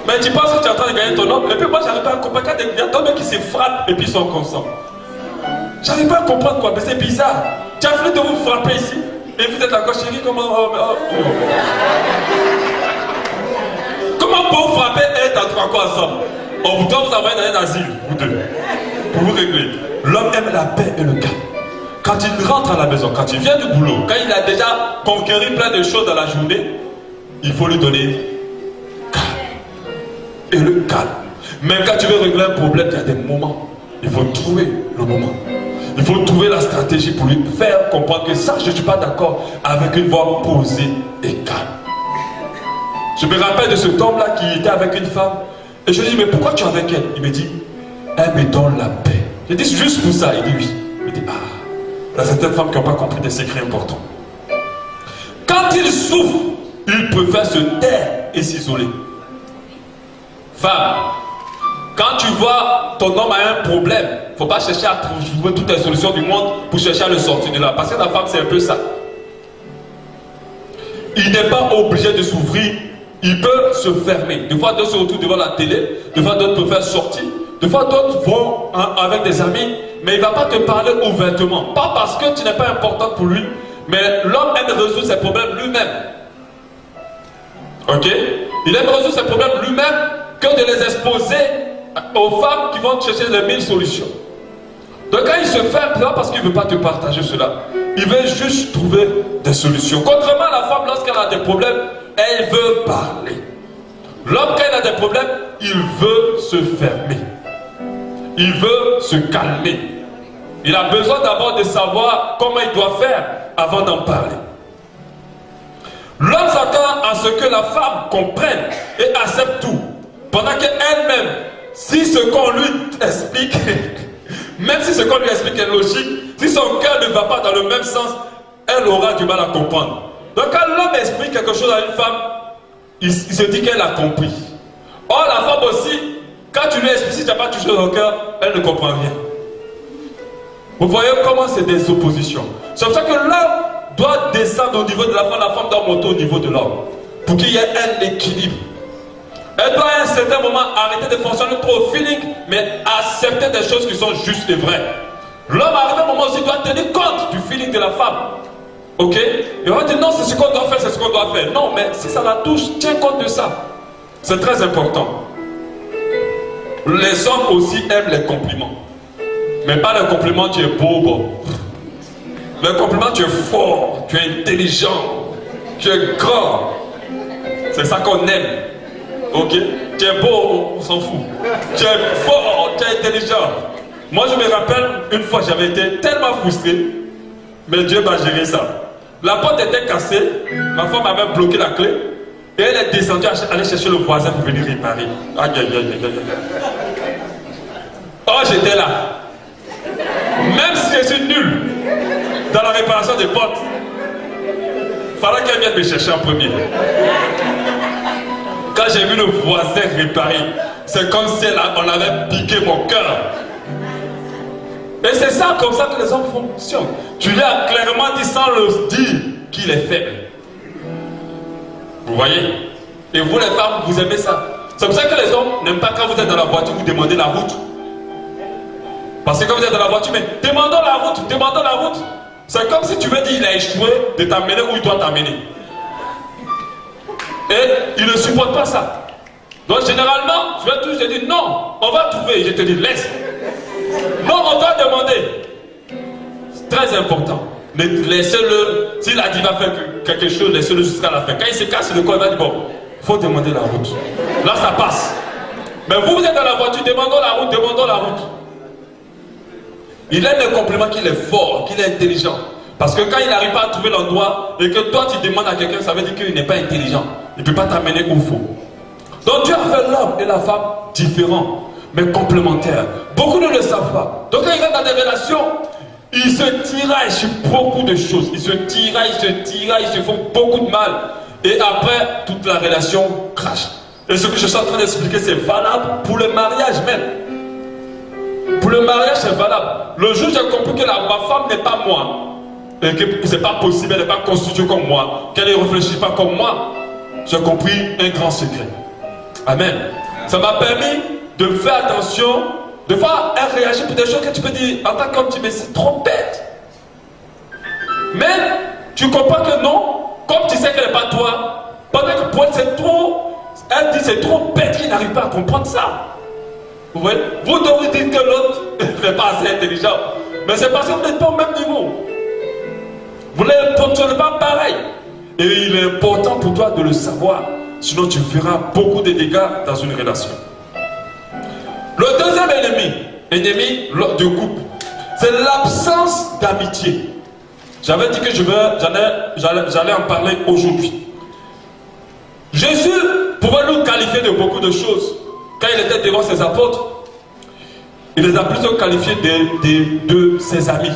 Mais tu penses que tu es en train de gagner ton homme. Et puis moi, j'arrive pas à comprendre. Quand il y a d'autres mecs qui se frappent et puis ils sont conscients. J'arrive pas à comprendre quoi, mais c'est bizarre. Tu as voulu de vous frapper ici. Et vous êtes encore chérie, comment. Comment pour vous frapper et être encore ensemble? On vous doit vous envoyer dans un asile, vous deux. Pour vous régler. L'homme aime la paix et le calme. Quand il rentre à la maison, quand il vient du boulot, quand il a déjà conquéri plein de choses dans la journée, il faut lui donner calme. Et le calme. Même quand tu veux régler un problème, il y a des moments. Il faut trouver le moment. Il faut trouver la stratégie pour lui faire comprendre que ça, je ne suis pas d'accord avec une voix posée et calme. Je me rappelle de cet homme-là qui était avec une femme. Et je lui dis, mais pourquoi tu es avec elle? Il me dit, elle me donne la paix. Je dis, juste pour ça. Il dit, oui. Il me dit, ah, il y a certaines femmes qui n'ont pas compris des secrets importants. Quand il souffre, il préfère se taire et s'isoler. Femme, quand tu vois ton homme a un problème, il ne faut pas chercher à trouver toutes les solutions du monde pour chercher à le sortir de là. Parce que la femme, c'est un peu ça. Il n'est pas obligé de s'ouvrir. Il peut se fermer. Des fois, d'autres se retrouvent devant la télé. Des fois, d'autres peuvent faire sortir. Des fois, d'autres vont avec des amis. Mais il ne va pas te parler ouvertement. Pas parce que tu n'es pas important pour lui. Mais l'homme aime résoudre ses problèmes lui-même. Ok? Il aime résoudre ses problèmes lui-même que de les exposer aux femmes qui vont chercher les 1000 solutions. Donc quand il se ferme, c'est pas parce qu'il ne veut pas te partager cela. Il veut juste trouver des solutions. Contrairement à la femme, lorsqu'elle a des problèmes, elle veut parler. L'homme, quand il a des problèmes, il veut se fermer. Il veut se calmer. Il a besoin d'abord de savoir comment il doit faire avant d'en parler. L'homme s'attend à ce que la femme comprenne et accepte tout. Pendant qu'elle-même, si ce qu'on lui explique, même si ce qu'on lui explique est logique, si son cœur ne va pas dans le même sens, elle aura du mal à comprendre. Donc quand l'homme explique quelque chose à une femme, il se dit qu'elle a compris. Or la femme aussi, quand tu lui expliques, si tu n'as pas touché son cœur, elle ne comprend rien. Vous voyez comment c'est des oppositions. C'est pour ça que l'homme doit descendre au niveau de la femme doit monter au niveau de l'homme. Pour qu'il y ait un équilibre. Elle doit à un certain moment arrêter de fonctionner trop au feeling, mais accepter des choses qui sont justes et vraies. L'homme arrive à un moment aussi doit tenir compte du feeling de la femme. Ok? Et on va dire non, c'est ce qu'on doit faire, c'est ce qu'on doit faire. Non, mais si ça la touche, tiens compte de ça. C'est très important. Les hommes aussi aiment les compliments. Mais pas le compliment, tu es beau. Le compliment, tu es fort, tu es intelligent, tu es grand. C'est ça qu'on aime. Ok? Tu es beau, on s'en fout. Tu es fort, tu es intelligent. Moi, je me rappelle, une fois, j'avais été tellement frustré, mais Dieu m'a géré ça. La porte était cassée, ma femme avait bloqué la clé, et elle est descendue aller chercher le voisin pour venir réparer. Aïe, aïe, aïe, aïe, aïe. Oh, j'étais là. Même si je suis nul dans la réparation des portes, il fallait qu'elle vienne me chercher en premier. Quand j'ai vu le voisin réparer, c'est comme si on avait piqué mon cœur. Et c'est ça, comme ça que les hommes fonctionnent. Tu lui as clairement dit sans le dire qu'il est faible. Vous voyez? Et vous les femmes, vous aimez ça. C'est pour ça que les hommes n'aiment pas quand vous êtes dans la voiture, vous demandez la route. Parce que quand vous êtes dans la voiture, mais demandons la route, demandons la route. C'est comme si tu veux dire qu'il a échoué de t'amener où il doit t'amener. Et il ne supporte pas ça. Donc généralement, je vais toujours dire non, on va trouver. Je te dis laisse. Non, on doit demander. C'est très important. Mais laissez-le, s'il a dit va faire quelque chose, laissez-le jusqu'à la fin. Quand il se casse le corps, il va dire bon, il faut demander la route. Là, ça passe. Mais vous êtes dans la voiture, demandons la route, demandons la route. Il aime le compliment qu'il est fort, qu'il est intelligent. Parce que quand il n'arrive pas à trouver l'endroit et que toi tu demandes à quelqu'un, ça veut dire qu'il n'est pas intelligent. Il ne peut pas t'amener où il faut. Donc Dieu a fait l'homme et la femme différents, mais complémentaires. Beaucoup ne le savent pas. Donc quand ils rentrent dans des relations, ils se tiraillent sur beaucoup de choses. Ils se tiraillent, ils se font beaucoup de mal. Et après, toute la relation crache. Et ce que je suis en train d'expliquer, c'est valable pour le mariage même. Pour le mariage, c'est valable. Le jour où j'ai compris que ma femme n'est pas moi, et que ce n'est pas possible, elle n'est pas constituée comme moi, qu'elle ne réfléchit pas comme moi, j'ai compris un grand secret. Amen. Ça m'a permis de faire attention. Des fois, elle réagit pour des choses que tu peux dire en tant qu'homme, tu dis, mais c'est trop bête. Mais tu comprends que non, comme tu sais qu'elle n'est pas toi, pendant que pour elle, c'est trop, elle dit c'est trop bête qu'il n'arrive pas à comprendre ça. Vous voyez? Vous devez dire que l'autre n'est pas assez intelligent. Mais c'est parce que vous n'êtes pas au même niveau. Vous ne fonctionnez pas pareil. Et il est important pour toi de le savoir. Sinon tu feras beaucoup de dégâts dans une relation. Le deuxième ennemi du couple, c'est l'absence d'amitié. J'avais dit que j'allais en parler aujourd'hui. Jésus pouvait nous qualifier de beaucoup de choses. Quand il était devant ses apôtres, il les a plutôt qualifiés de ses amis.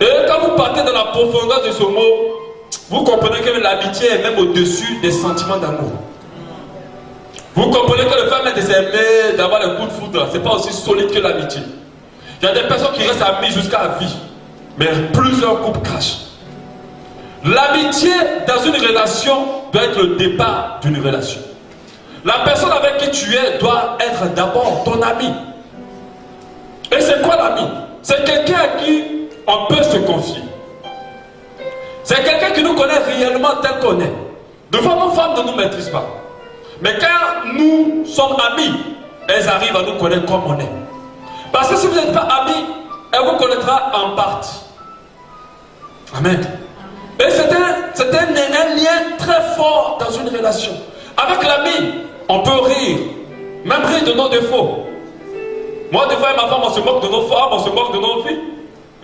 Et quand vous partez dans la profondeur de ce mot, vous comprenez que l'amitié est même au-dessus des sentiments d'amour. Vous comprenez que le fait de s'aimer, d'avoir le coup de foudre, ce n'est pas aussi solide que l'amitié. Il y a des personnes qui restent amies jusqu'à la vie, mais plusieurs couples crachent. L'amitié dans une relation doit être le départ d'une relation. La personne avec qui tu es doit être d'abord ton ami. Et c'est quoi l'ami? C'est quelqu'un à qui on peut se confier. C'est quelqu'un qui nous connaît réellement tel qu'on est. De fois, nos femmes ne nous maîtrisent pas. Mais quand nous sommes amis, elles arrivent à nous connaître comme on est. Parce que si vous n'êtes pas amis, elle vous connaîtra en partie. Amen. Et c'est un lien très fort dans une relation. Avec l'ami, on peut rire, même rire de nos défauts. Moi, des fois, ma femme, on se moque de nos femmes, on se moque de nos filles.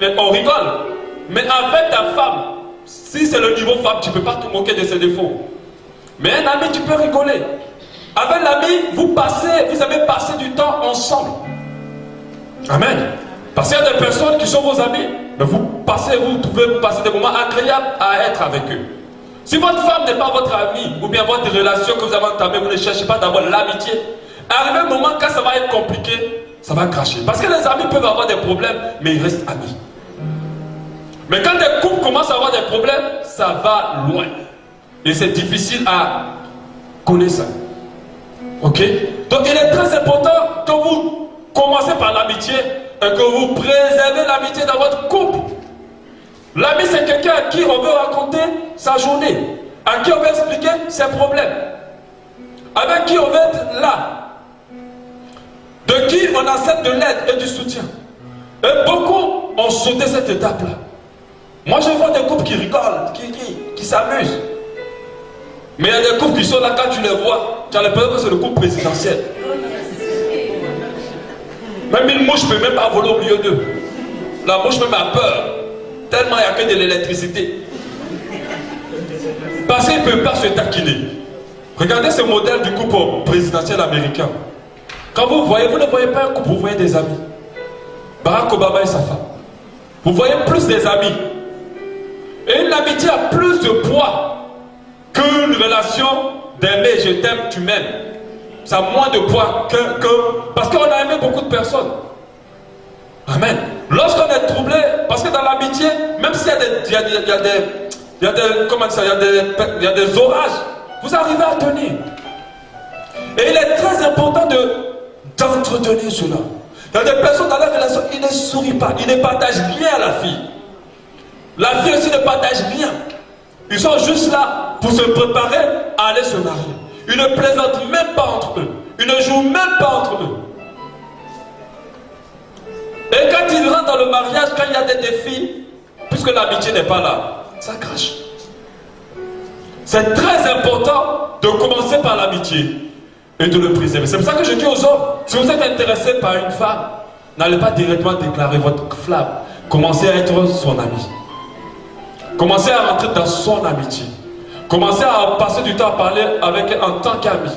Mais on rigole. Mais avec ta femme, si c'est le niveau femme, tu ne peux pas te moquer de ses défauts. Mais un ami, tu peux rigoler. Avec l'ami, vous avez passé du temps ensemble. Amen. Parce qu'il y a des personnes qui sont vos amis, mais vous pouvez passer des moments agréables à être avec eux. Si votre femme n'est pas votre amie, ou bien votre relation que vous avez entamée, vous ne cherchez pas d'avoir l'amitié, arrivé un moment quand ça va être compliqué, ça va cracher. Parce que les amis peuvent avoir des problèmes, mais ils restent amis. Mais quand des couples commencent à avoir des problèmes, ça va loin. Et c'est difficile à connaître ça. Ok? Donc il est très important que vous commencez par l'amitié et que vous préservez l'amitié dans votre couple. L'ami, c'est quelqu'un à qui on veut raconter sa journée, à qui on veut expliquer ses problèmes, avec qui on veut être là, de qui on accepte de l'aide et du soutien. Et beaucoup ont sauté cette étape-là. Moi, je vois des couples qui rigolent, qui s'amusent. Mais il y a des couples qui sont là, quand tu les vois, tu as l'impression que c'est le couple présidentiel. Même une mouche ne peut même pas voler au milieu d'eux. La mouche même a peur, tellement il n'y a que de l'électricité. Parce qu'ils ne peuvent pas se taquiner. Regardez ce modèle du couple présidentiel américain. Quand vous voyez, vous ne voyez pas un couple, vous voyez des amis. Barack Obama et sa femme. Vous voyez plus des amis. Et une amitié a plus de poids qu'une relation d'aimer, je t'aime, tu m'aimes. ça a moins de poids parce qu'on a aimé beaucoup de personnes. Amen. Lorsqu'on est troublé, parce que dans l'amitié, même s'il y a des orages, vous arrivez à tenir. Et il est très important d'entretenir cela. Il y a des personnes dans la relation, ils ne sourient pas, ils ne partagent rien à la fille. La fille aussi ne partage rien. Ils sont juste là pour se préparer à aller se marier. Ils ne plaisantent même pas entre eux. Ils ne jouent même pas entre eux. Et quand ils rentrent dans le mariage, quand il y a des défis, puisque l'amitié n'est pas là, ça crache. C'est très important de commencer par l'amitié et de le préserver. C'est pour ça que je dis aux hommes, si vous êtes intéressé par une femme, n'allez pas directement déclarer votre flamme. Commencez à être son ami. Commencez à rentrer dans son amitié. Commencez à passer du temps à parler avec elle en tant qu'ami.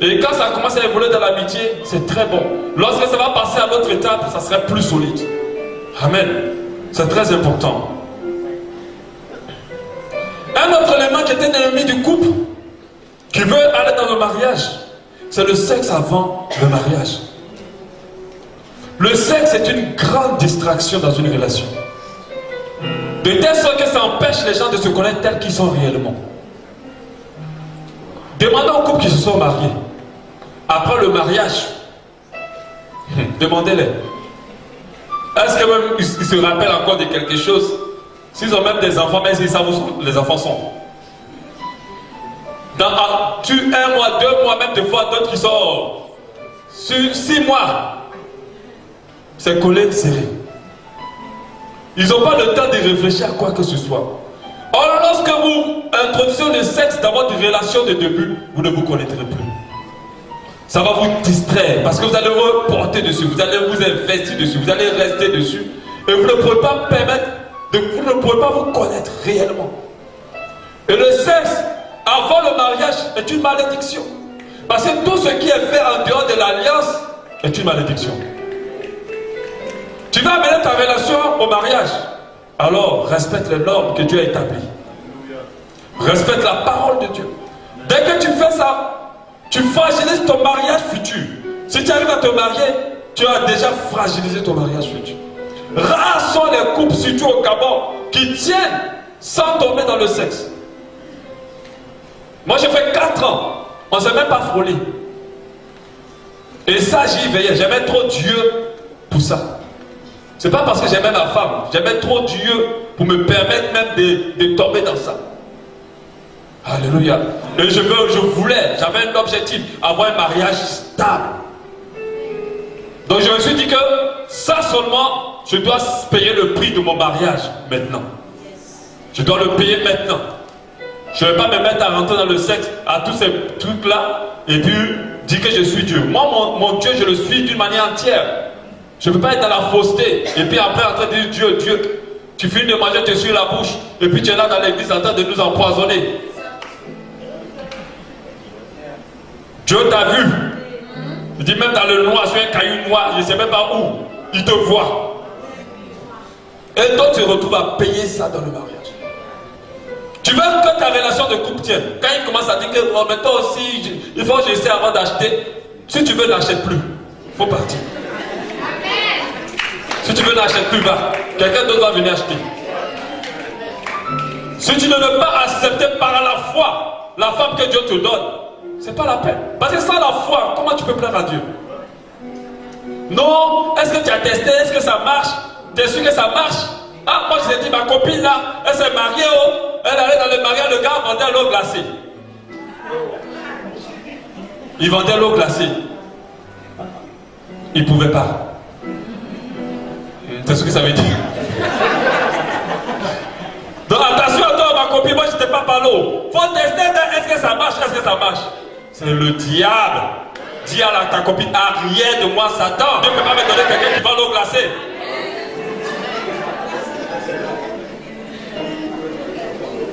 Et quand ça commence à évoluer dans l'amitié, c'est très bon. Lorsque ça va passer à l'autre étape, ça serait plus solide. Amen. C'est très important. Un autre élément qui est un ennemi du couple, qui veut aller dans le mariage, c'est le sexe avant le mariage. Le sexe est une grande distraction dans une relation. De telle sorte que ça empêche les gens de se connaître tels qu'ils sont réellement. Demandez aux couples qui se sont mariés. Après le mariage, demandez-les. Est-ce que même ils se rappellent encore de quelque chose? S'ils ont même des enfants, mais ils savent où les enfants sont. Dans un mois, 2 mois, même des fois d'autres qui sont sur 6 mois. C'est collé, serré. Ils n'ont pas le temps de réfléchir à quoi que ce soit. Or, lorsque vous introduisez le sexe dans votre relation de début, vous ne vous connaîtrez plus. Ça va vous distraire parce que vous allez vous porter dessus, vous allez vous investir dessus, vous allez rester dessus. Et vous ne pourrez pas vous ne pourrez pas vous connaître réellement. Et le sexe avant le mariage est une malédiction. Parce que tout ce qui est fait en dehors de l'alliance est une malédiction. Tu vas amener ta relation au mariage. Alors, respecte les normes que Dieu a établies. Respecte la parole de Dieu. Dès que tu fais ça, tu fragilises ton mariage futur. Si tu arrives à te marier, tu as déjà fragilisé ton mariage futur. Rares sont les couples, surtout au Gabon, qui tiennent sans tomber dans le sexe. Moi, j'ai fait 4 ans. On ne s'est même pas frôlé. Et ça, j'y veillais. J'aimais trop Dieu pour ça. C'est pas parce que j'aimais ma femme. J'aimais trop Dieu pour me permettre même de tomber dans ça. Alléluia. Et je voulais, j'avais un objectif, avoir un mariage stable. Donc je me suis dit que ça seulement, je dois payer le prix de mon mariage maintenant. Je dois le payer maintenant. Je ne vais pas me mettre à rentrer dans le sexe, à tous ces trucs-là, et puis dire que je suis Dieu. Moi, mon Dieu, je le suis d'une manière entière. Je ne peux pas être dans la fausseté, et puis après en train de dire Dieu, Dieu. Tu finis de manger, tu es sur la bouche, et puis tu es là dans l'église en train de nous empoisonner. Dieu t'a vu. Il dit même dans le noir, sur un caillou noir, je ne sais même pas où. Il te voit. Et toi, tu te retrouves à payer ça dans le mariage. Tu veux que ta relation de couple tienne. Quand il commence à dire que oh, mais toi aussi, il faut que j'essaie avant d'acheter. Si tu veux, n'achète plus. Il faut partir. Si tu veux, n'achète plus, va. Quelqu'un d'autre va venir acheter. Si tu ne veux pas accepter par la foi la femme que Dieu te donne, c'est pas la peine. Parce que sans la foi, comment tu peux plaire à Dieu? Non, est-ce que tu as testé? Est-ce que ça marche? Tu es sûr que ça marche? Ah, moi je t'ai dit, ma copine là, elle s'est mariée, oh, elle allait dans le mariage, le gars vendait l'eau glacée. Il vendait l'eau glacée. Il ne pouvait pas. C'est ce que ça veut dire. Donc attention à toi, ma copine, moi je ne t'ai pas parlé. Faut tester, est-ce que ça marche? Est-ce que ça marche? C'est le diable. Dis à ta copine, arrière de moi, Satan. Dieu ne peut pas me donner quelqu'un qui vend l'eau glacée.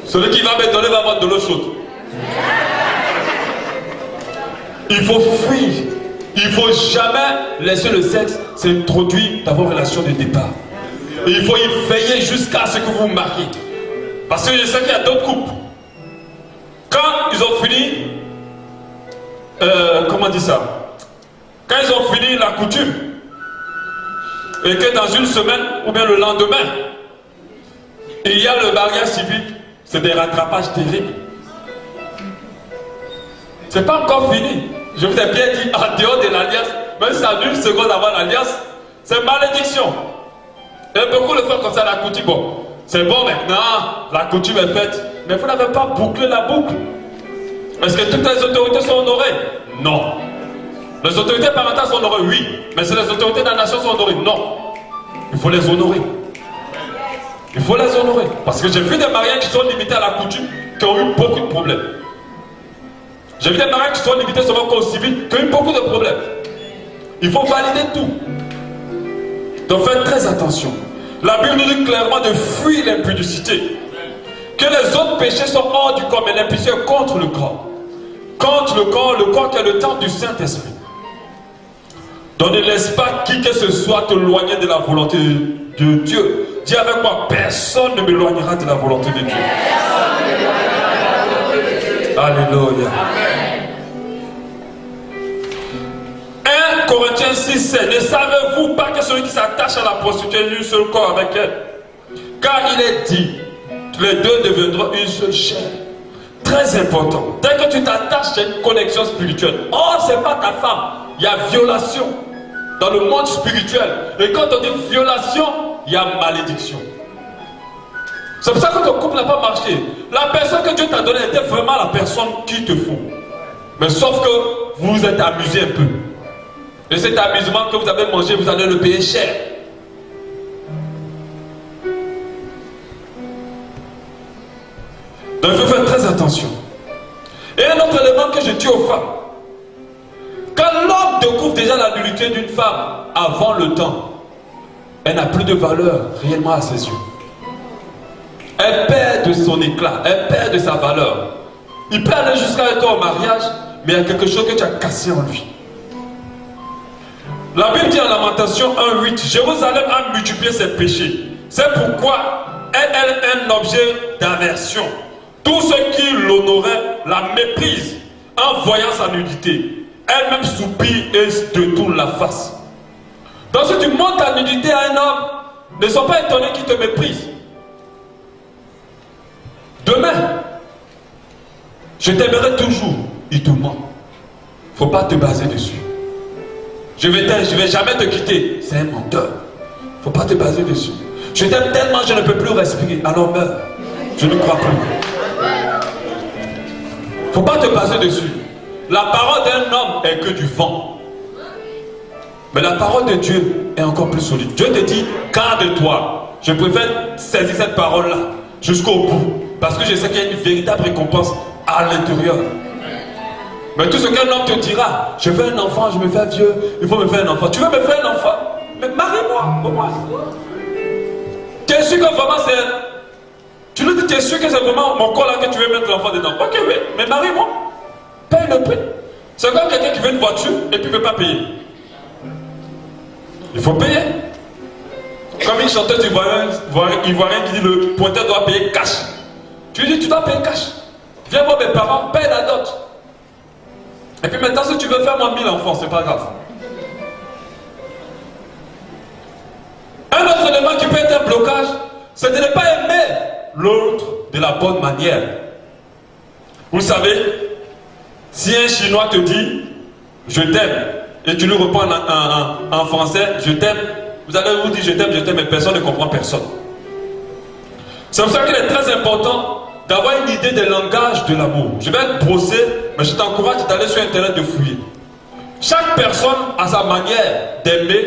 Celui qui va me donner va vendre de l'eau chaude. Il faut fuir. Il ne faut jamais laisser le sexe s'introduire dans vos relations de départ. Et il faut y veiller jusqu'à ce que vous vous mariez. Parce que je sais qu'il y a d'autres couples. Quand ils ont fini, comment on dit ça? Quand ils ont fini la coutume, et que dans une semaine ou bien le lendemain, il y a le mariage civil, c'est des rattrapages terribles. C'est pas encore fini. Je vous ai bien dit, en dehors de l'alliance, même si ça dure une seconde avant l'alliance, c'est malédiction. Et beaucoup le font comme ça, la coutume. Bon, c'est bon maintenant, la coutume est faite. Mais vous n'avez pas bouclé la boucle. Est-ce que toutes les autorités sont honorées? Non. Les autorités parentales sont honorées? Oui. Mais si les autorités de la nation sont honorées? Non. Il faut les honorer. Il faut les honorer. Parce que j'ai vu des mariages qui sont limités à la coutume, qui ont eu beaucoup de problèmes. J'ai vu des mariages qui sont limités seulement au civil, qui ont eu beaucoup de problèmes. Il faut valider tout. Donc faites très attention. La Bible nous dit clairement de fuir l'impudicité. Que les autres péchés sont hors du corps, mais l'impudicité est contre le corps. Contre le corps qui est le temple du Saint-Esprit. Donc ne laisse pas qui que ce soit t'éloigner de la volonté de Dieu. Dis avec moi, personne ne m'éloignera de la volonté de Dieu. Alléluia. 1 Corinthiens 6,7. Ne savez-vous pas que celui qui s'attache à la prostituée est un seul corps avec elle? Car il est dit, les deux deviendront une seule chair. Très important. Dès que tu t'attaches, c'est une connexion spirituelle. Or, ce n'est pas ta femme. Il y a violation dans le monde spirituel. Et quand on dit violation, il y a malédiction. C'est pour ça que ton couple n'a pas marché. La personne que Dieu t'a donnée était vraiment la personne qui te faut. Mais sauf que vous vous êtes amusé un peu. Et cet amusement que vous avez mangé, vous allez le payer cher. Donc il faut faire très attention. Et un autre élément que je dis aux femmes. Quand l'homme découvre déjà la nullité d'une femme avant le temps, elle n'a plus de valeur réellement à ses yeux. Elle perd de son éclat, elle perd de sa valeur. Il peut aller jusqu'à toi au mariage, mais il y a quelque chose que tu as cassé en lui. La Bible dit en Lamentation 1,8, Jérusalem a multiplié ses péchés. C'est pourquoi elle est un objet d'aversion. Tous ceux qui l'honoraient la méprisent en voyant sa nudité. Elle-même soupire et se détourne la face. Donc si tu montres ta nudité à un homme, ne sois pas étonné qu'il te méprise. Demain, je t'aimerai toujours, il te ment. Il ne faut pas te baser dessus. Je vais jamais te quitter. C'est un menteur. Il ne faut pas te baser dessus. Je t'aime tellement, je ne peux plus respirer. Alors meurs. Je ne crois plus. Il ne faut pas te baser dessus. La parole d'un homme est que du vent. Mais la parole de Dieu est encore plus solide. Dieu te dit, garde-toi. Je préfère saisir cette parole-là jusqu'au bout. Parce que je sais qu'il y a une véritable récompense à l'intérieur. Mais tout ce qu'un homme te dira, je veux un enfant, je me fais vieux, il faut me faire un enfant. Tu veux me faire un enfant? Mais marie-moi, au moins. Tu es sûr que vraiment c'est... Tu lui dis, tu es sûr que c'est vraiment mon corps là que tu veux mettre l'enfant dedans? Ok, oui, mais marie-moi. Paye le prix. C'est comme quelqu'un qui veut une voiture et puis ne veut pas payer. Il faut payer. Comme une chanteuse ivoirienne qui dit le pointeur doit payer cash. Tu lui dis, tu dois payer cash. Viens voir mes parents, paye la dot. Et puis maintenant, si tu veux faire moi 1000 enfants, c'est pas grave. Un autre élément qui peut être un blocage, c'est de ne pas aimer l'autre de la bonne manière. Vous savez, si un Chinois te dit je t'aime et tu lui réponds en français je t'aime, vous allez vous dire je t'aime, mais personne ne comprend personne. C'est pour ça qu'il est très important d'avoir une idée des langages de l'amour. Je vais te brosser, mais je t'encourage d'aller sur internet de fouiller. Chaque personne a sa manière d'aimer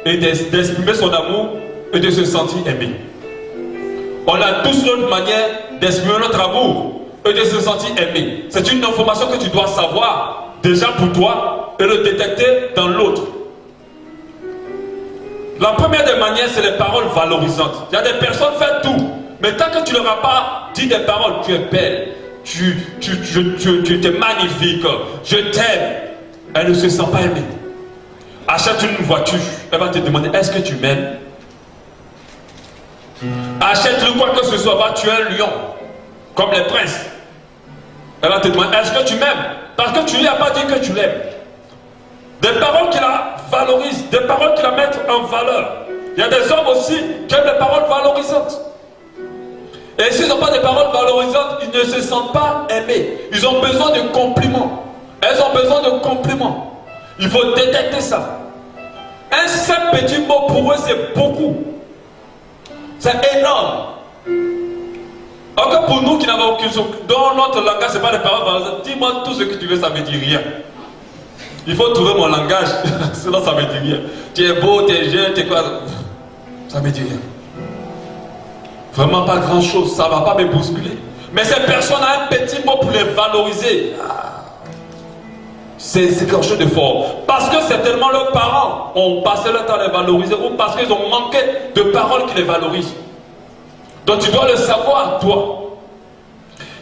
et d'exprimer son amour et de se sentir aimé. On a tous notre manière d'exprimer notre amour et de se sentir aimé. C'est une information que tu dois savoir déjà pour toi et le détecter dans l'autre. La première des manières, c'est les paroles valorisantes. Il y a des personnes qui font tout, mais tant que tu ne leur as pas dit des paroles, tu es belle, tu es magnifique, je t'aime, elle ne se sent pas aimée. Achète une voiture, elle va te demander, est-ce que tu m'aimes? Achète-le quoi que ce soit, va tuer un lion, comme les princes. Elle va te demander, est-ce que tu m'aimes? parce que tu lui as pas dit que tu l'aimes. Des paroles qui la valorisent, des paroles qui la mettent en valeur. Il y a des hommes aussi qui aiment les paroles valorisantes. Et s'ils n'ont pas des paroles valorisantes, ils ne se sentent pas aimés. Ils ont besoin de compliments. Elles ont besoin de compliments. Il faut détecter ça. Un simple petit mot pour eux, c'est beaucoup. C'est énorme. Encore pour nous qui n'avons aucune chose, dans notre langage, ce n'est pas des paroles valorisantes. Dis-moi tout ce que tu veux, ça ne me dit rien. Il faut trouver mon langage, sinon ça ne me dit rien. Tu es beau, tu es jeune, tu es quoi? Ça ne me dit rien. Vraiment pas grand chose, ça ne va pas me bousculer. Mais ces personnes ont un petit mot pour les valoriser. C'est quelque chose de fort. Parce que certainement leurs parents ont passé leur temps à les valoriser ou parce qu'ils ont manqué de paroles qui les valorisent. Donc tu dois le savoir, toi.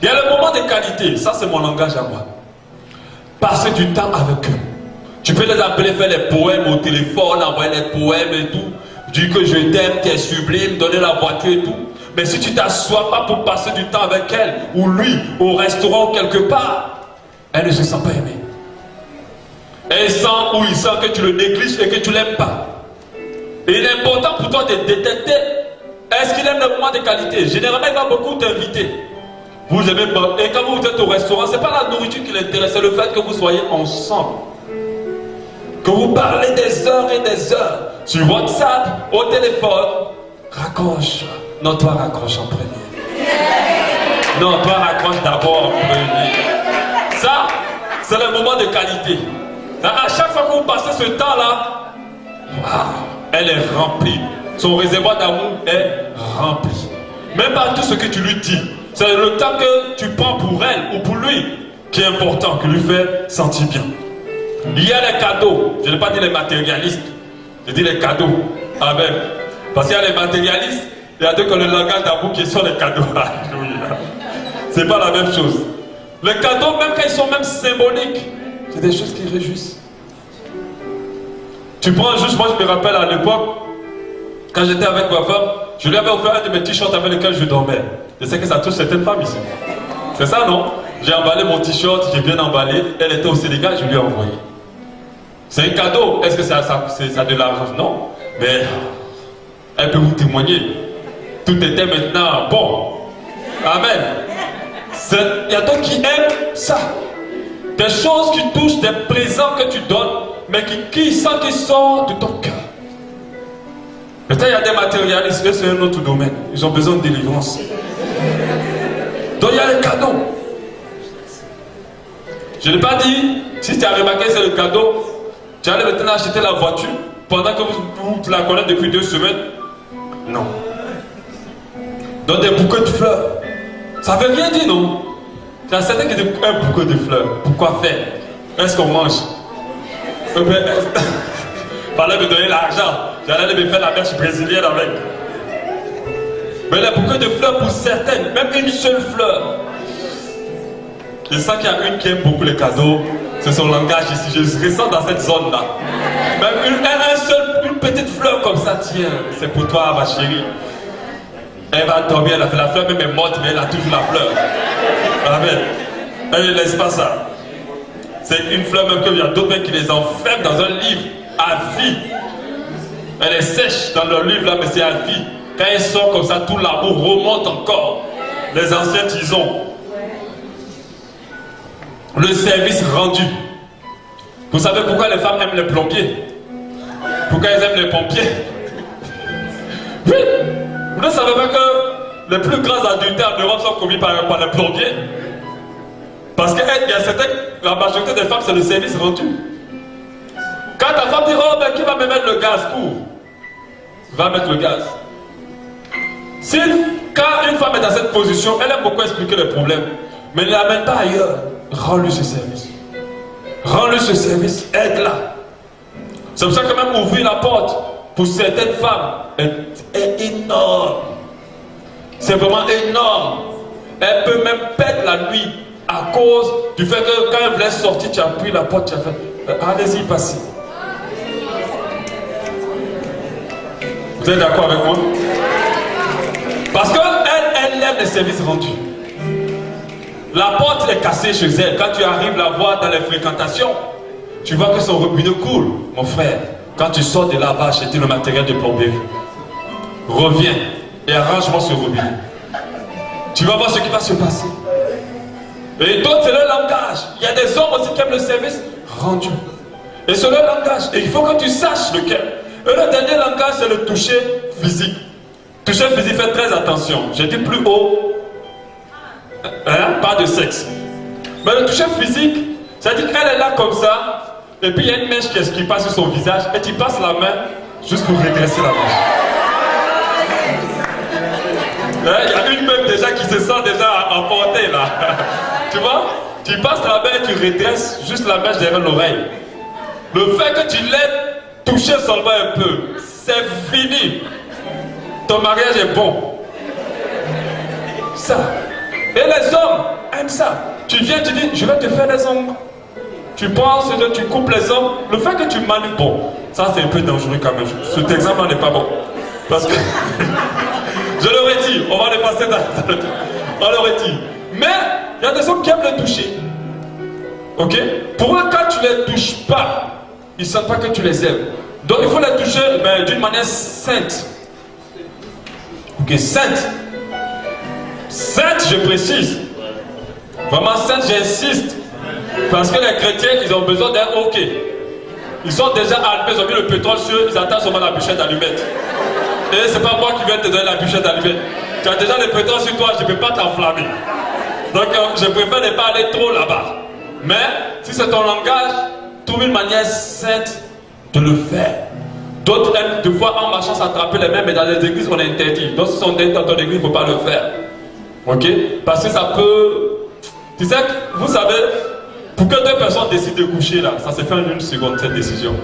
Il y a le moment de qualité, ça c'est mon langage à moi. Passer du temps avec eux. Tu peux les appeler, faire les poèmes au téléphone, envoyer les poèmes et tout. Dire que je t'aime, tu es sublime, donner la voiture et tout. Mais si tu t'assois pas pour passer du temps avec elle, ou lui, au restaurant ou quelque part, elle ne se sent pas aimée. Elle sent ou il sent que tu le négliges et que tu ne l'aimes pas. Et il est important pour toi de détecter, est-ce qu'il aime le moment de qualité? Généralement, il va beaucoup t'inviter. Vous aimez pas. Et quand vous êtes au restaurant, ce n'est pas la nourriture qui l'intéresse, c'est le fait que vous soyez ensemble. Que vous parlez des heures et des heures. Sur WhatsApp, au téléphone. Raccroche. Non, toi raccroche en premier. Non, toi raccroche d'abord en premier. Ça, c'est le moment de qualité. À chaque fois que vous passez ce temps-là, elle est remplie. Son réservoir d'amour est rempli. Même pas tout ce que tu lui dis. C'est le temps que tu prends pour elle ou pour lui qui est important, qui lui fait sentir bien. Il y a les cadeaux. Je n'ai pas dit les matérialistes. Je dis les cadeaux. Amen. Parce qu'il y a les matérialistes, il y a deux que le langage d'amour qui sont les cadeaux. C'est pas la même chose. Les cadeaux, même quand ils sont même symboliques, c'est des choses qui réjouissent. Tu prends juste, moi je me rappelle à l'époque, quand j'étais avec ma femme, je lui avais offert un de mes t-shirts avec lequel je dormais. Je sais que ça touche certaines femmes ici. C'est ça, non? J'ai emballé mon t-shirt, j'ai bien emballé. Elle était au Sénégal, je lui ai envoyé. C'est un cadeau. Est-ce que ça a de l'argent? Non. Mais elle peut vous témoigner. Tout était maintenant bon. Amen. Il y a d'autres qui aiment ça. Des choses qui touchent, des présents que tu donnes, mais qui sortent de ton cœur. Peut-être il y a des matérialistes, c'est un autre domaine. Ils ont besoin de délivrance. Donc il y a les cadeaux. Je n'ai pas dit, si tu as remarqué c'est le cadeau, tu allais maintenant acheter la voiture pendant que vous la connaissez depuis 2 semaines. Non. Donc des bouquets de fleurs. Ça ne veut rien dire, non? Il y a certains qui disent un bouquet de fleurs. Pourquoi faire? Est-ce qu'on mange? Fallait me donner l'argent. J'allais me faire la mèche brésilienne avec. Mais les bouquets de fleurs pour certaines, même une seule fleur. Je sens qu'il y a une qui aime beaucoup les cadeaux. C'est son langage ici. Je ressens dans cette zone-là. Même une petite fleur comme ça, tiens, c'est pour toi, ma chérie. Elle va dormir, elle a fait la fleur, même elle est morte, mais elle a toujours la fleur. Amen. Elle ne laisse pas ça. C'est une fleur même qu'il y a d'autres mecs qui les enferment dans un livre à vie. Elle est sèche dans leur livre là, mais c'est à vie. Quand elle sort comme ça, tout l'amour remonte encore. Les anciens tisons. Le service rendu. Vous savez pourquoi les femmes aiment les plombiers? Pourquoi elles aiment les pompiers? Oui. Vous ne savez pas que les plus grands adultères en Europe sont commis par les plombiers? Parce qu'il y a certaines, la majorité des femmes, c'est le service rendu. Quand ta femme dit, oh, ben qui va me mettre le gaz pour? Va mettre le gaz. Quand une femme est dans cette position, elle aime beaucoup expliquer les problèmes, mais ne l'amène pas ailleurs. Rends-lui ce service. Rends-lui ce service, aide-la. C'est pour ça que même ouvrir la porte pour certaines femmes est énorme. C'est vraiment énorme. Elle peut même perdre la nuit à cause du fait que quand elle voulait sortir, tu as pris la porte, tu as fait allez-y, passez. Vous êtes d'accord avec moi? Parce qu'elle aime les services rendus. La porte est cassée chez elle. Quand tu arrives la voir dans les fréquentations, tu vois que son robinet coule. Mon frère, quand tu sors de là, va acheter le matériel de plomberie. Reviens et arrange-moi ce robinet. Tu vas voir ce qui va se passer. Et d'autres, c'est leur langage. Il y a des hommes aussi qui aiment le service rendu. Et c'est leur langage. Et il faut que tu saches lequel. Et le dernier langage, c'est le toucher physique. Toucher physique, faites très attention. J'ai dit plus haut. Hein? Pas de sexe. Mais le toucher physique, c'est-à-dire qu'elle est là comme ça, et puis il y a une mèche qui passe sur son visage, et tu passes la main juste pour redresser la mèche. Il y a une meuf déjà qui se sent déjà emportée là. Tu vois? Tu passes la main et tu redresses juste la mèche derrière l'oreille. Le fait que tu l'aies touché seulement un peu, c'est fini. Ton mariage est bon. Ça. Et les hommes aiment ça. Tu viens, tu dis, je vais te faire les ongles. Tu penses que tu coupes les ongles. Le fait que tu manipules, bon, ça c'est un peu dangereux quand même. Cet exemple n'est pas bon. Parce que, je l'aurais dit, on va le passer dans le truc. On l'aurait dit. Mais, il y a des hommes qui aiment le toucher. Ok? Pour eux, quand tu les touches pas, ils ne sentent pas que tu les aimes. Donc il faut les toucher mais d'une manière sainte. Ok, sainte. Sainte, je précise. Vraiment sainte, j'insiste. Parce que les chrétiens, ils ont besoin d'un ok. Ils sont déjà allumés, ils ont mis le pétrole sur eux, ils attendent seulement la bûchette d'allumette. Et c'est pas moi qui vais te donner la bûchette d'allumette. Tu as déjà le pétrole sur toi, je ne peux pas t'enflammer. Donc je préfère ne pas aller trop là-bas. Mais si c'est ton langage, trouve une manière sainte de le faire. D'autres aiment de fois en marchant s'attraper les mains, mais dans les églises on est interdit. Donc si on est dans ton église, il ne faut pas le faire. Ok? Parce que ça peut... Tu sais, vous savez, pour que deux personnes décident de coucher là, ça se fait en une seconde cette décision.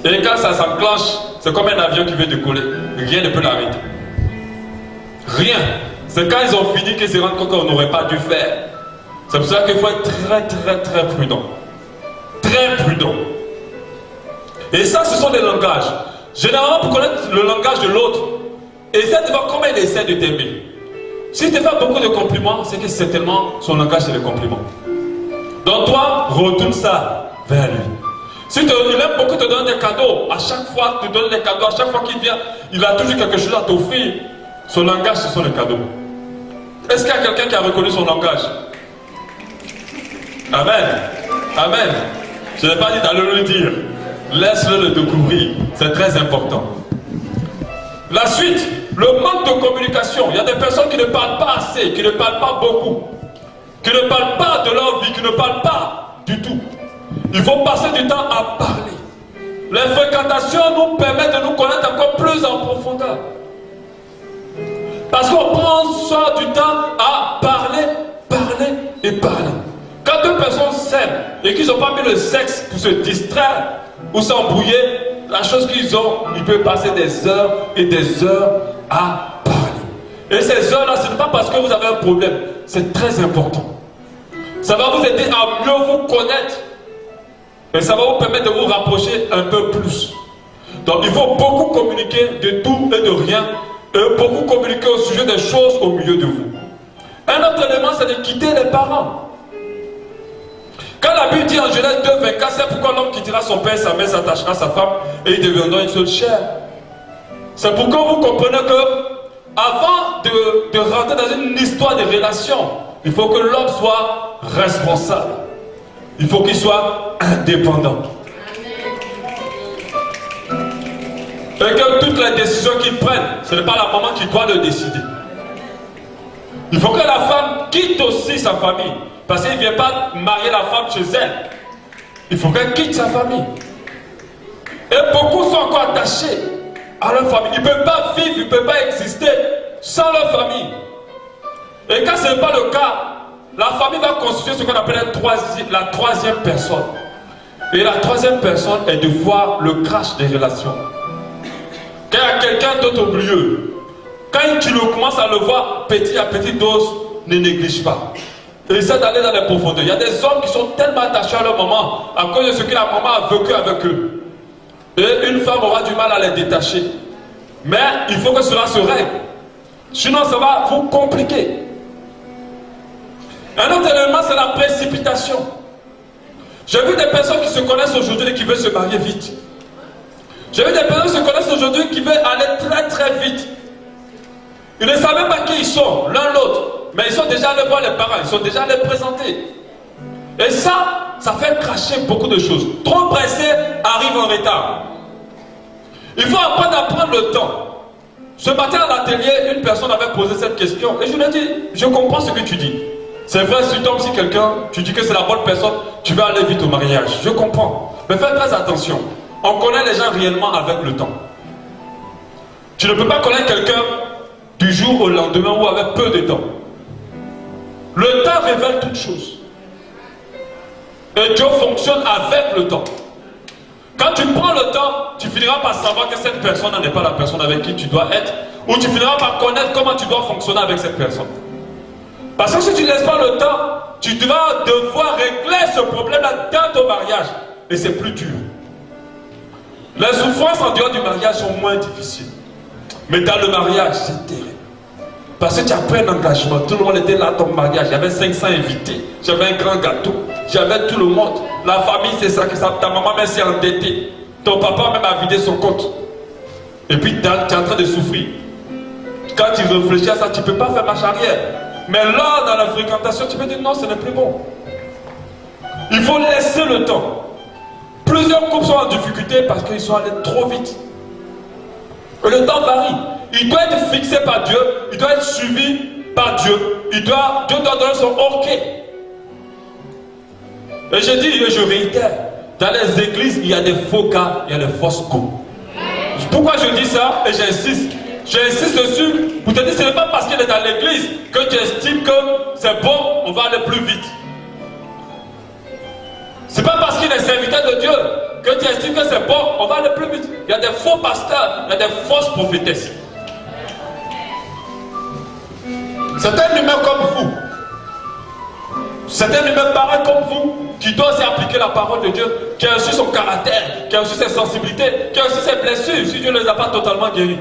Et quand ça s'enclenche, c'est comme un avion qui veut décoller. Rien ne peut l'arrêter. Rien. C'est quand ils ont fini qu'ils se rendent compte qu'on n'aurait pas dû faire. C'est pour ça qu'il faut être très prudent. Très prudent. Et ça, ce sont des langages. Généralement, pour connaître le langage de l'autre, essaie de voir comment il essaie de t'aimer. S'il te fait beaucoup de compliments, c'est que certainement son langage c'est le compliment. Donc toi, retourne ça vers lui. Si il aime beaucoup te donner des cadeaux, à chaque fois tu donnes des cadeaux, à chaque fois qu'il vient, il a toujours quelque chose à t'offrir. Son langage, ce sont les cadeaux. Est-ce qu'il y a quelqu'un qui a reconnu son langage? Amen. Amen. Je n'ai pas dit d'aller le dire. Laisse-le le découvrir. C'est très important. La suite, le manque de communication. Il y a des personnes qui ne parlent pas assez, qui ne parlent pas beaucoup, qui ne parlent pas de leur vie, qui ne parlent pas du tout. Il faut passer du temps à parler. Les fréquentations nous permettent de nous connaître encore plus en profondeur. Parce qu'on prend soit du temps à parler, parler et parler. Quand deux personnes s'aiment et qu'ils n'ont pas mis le sexe pour se distraire ou s'embrouiller, la chose qu'ils ont, ils peuvent passer des heures et des heures à parler. Et ces heures-là, ce n'est pas parce que vous avez un problème, c'est très important. Ça va vous aider à mieux vous connaître. Et ça va vous permettre de vous rapprocher un peu plus. Donc il faut beaucoup communiquer de tout et de rien. Et beaucoup communiquer au sujet des choses au milieu de vous. Un autre élément, c'est de quitter les parents. Quand la Bible dit en Genèse 2:24, c'est pourquoi l'homme quittera son père et sa mère, s'attachera à sa femme et ils deviendront une seule chair. C'est pourquoi vous comprenez que avant de rentrer dans une histoire de relation, il faut que l'homme soit responsable. Il faut qu'il soit indépendant. Et que toutes les décisions qu'ils prennent, ce n'est pas la maman qui doit le décider. Il faut que la femme quitte aussi sa famille. Parce qu'il ne vient pas marier la femme chez elle. Il faut qu'elle quitte sa famille. Et beaucoup sont encore attachés à leur famille. Ils ne peuvent pas vivre, ils ne peuvent pas exister sans leur famille. Et quand ce n'est pas le cas, la famille va constituer ce qu'on appelle la troisième personne. Et la troisième personne est de voir le crash des relations. Quand il y a quelqu'un d'autre au milieu, quand tu commences à le voir petit à petite dose, ne néglige pas. Et essaie d'aller dans les profondeurs. Il y a des hommes qui sont tellement attachés à leur maman à cause de ce que la maman a vécu avec eux. Et une femme aura du mal à les détacher. Mais il faut que cela se règle. Sinon, ça va vous compliquer. Un autre élément, c'est la précipitation. J'ai vu des personnes qui se connaissent aujourd'hui et qui veulent se marier vite. J'ai vu des personnes qui se connaissent aujourd'hui qui veulent aller très très vite. Ils ne savent même pas qui ils sont, l'un l'autre. Mais ils sont déjà allés voir les parents, ils sont déjà allés présenter. Et ça fait cracher beaucoup de choses. Trop pressé arrive en retard. Il faut apprendre à prendre le temps. Ce matin à l'atelier, une personne avait posé cette question. Et je lui ai dit, je comprends ce que tu dis. C'est vrai, si tu tombes si quelqu'un, tu dis que c'est la bonne personne, tu vas aller vite au mariage. Je comprends. Mais fais très attention. On connaît les gens réellement avec le temps. Tu ne peux pas connaître quelqu'un du jour au lendemain ou avec peu de temps. Le temps révèle toutes choses. Et Dieu fonctionne avec le temps. Quand tu prends le temps, tu finiras par savoir que cette personne n'est pas la personne avec qui tu dois être, ou tu finiras par connaître comment tu dois fonctionner avec cette personne. Parce que si tu ne laisses pas le temps, tu vas devoir régler ce problème-là dans ton mariage. Et c'est plus dur. Les souffrances en dehors du mariage sont moins difficiles. Mais dans le mariage, c'est terrible. Parce que tu as pris un engagement. Tout le monde était là à ton mariage. Il y avait 500 invités. J'avais un grand gâteau. J'avais tout le monde. La famille, c'est ça que ça. Ta maman même s'est endettée. Ton papa même a vidé son compte. Et puis tu es en train de souffrir. Quand tu réfléchis à ça, tu ne peux pas faire marche arrière. Mais là, dans la fréquentation, tu peux dire non, ce n'est plus bon. Il faut laisser le temps. Plusieurs couples sont en difficulté parce qu'ils sont allés trop vite. Et le temps varie. Il doit être fixé par Dieu. Il doit être suivi par Dieu. Dieu doit donner son OK. Et je dis et je réitère, dans les églises, il y a des faux cas, il y a des fausses coups. Pourquoi je dis ça et j'insiste? J'insiste dessus pour te dire, ce n'est pas parce qu'il est dans l'église que tu estimes que c'est bon, on va aller plus vite. Ce n'est pas parce qu'il est serviteur de Dieu que tu estimes que c'est bon, on va aller plus vite. Il y a des faux pasteurs, il y a des fausses prophétesses. C'est un humain comme vous. C'est un humain pareil comme vous qui doit aussi appliquer la parole de Dieu, qui a aussi son caractère, qui a aussi ses sensibilités, qui a aussi ses blessures, si Dieu ne les a pas totalement guéris.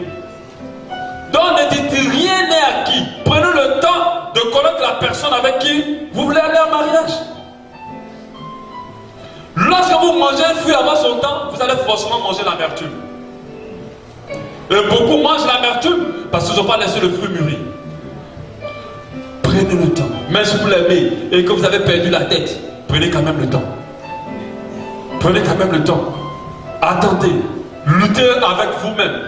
Donc ne dites rien n'est acquis. Prenez le temps de connaître la personne avec qui vous voulez aller en mariage. Lorsque vous mangez un fruit avant son temps, vous allez forcément manger l'amertume. Et beaucoup mangent l'amertume parce qu'ils n'ont pas laissé le fruit mûrir. Prenez le temps. Mais si vous l'aimez et que vous avez perdu la tête, prenez quand même le temps. Prenez quand même le temps. Attendez. Luttez avec vous-même.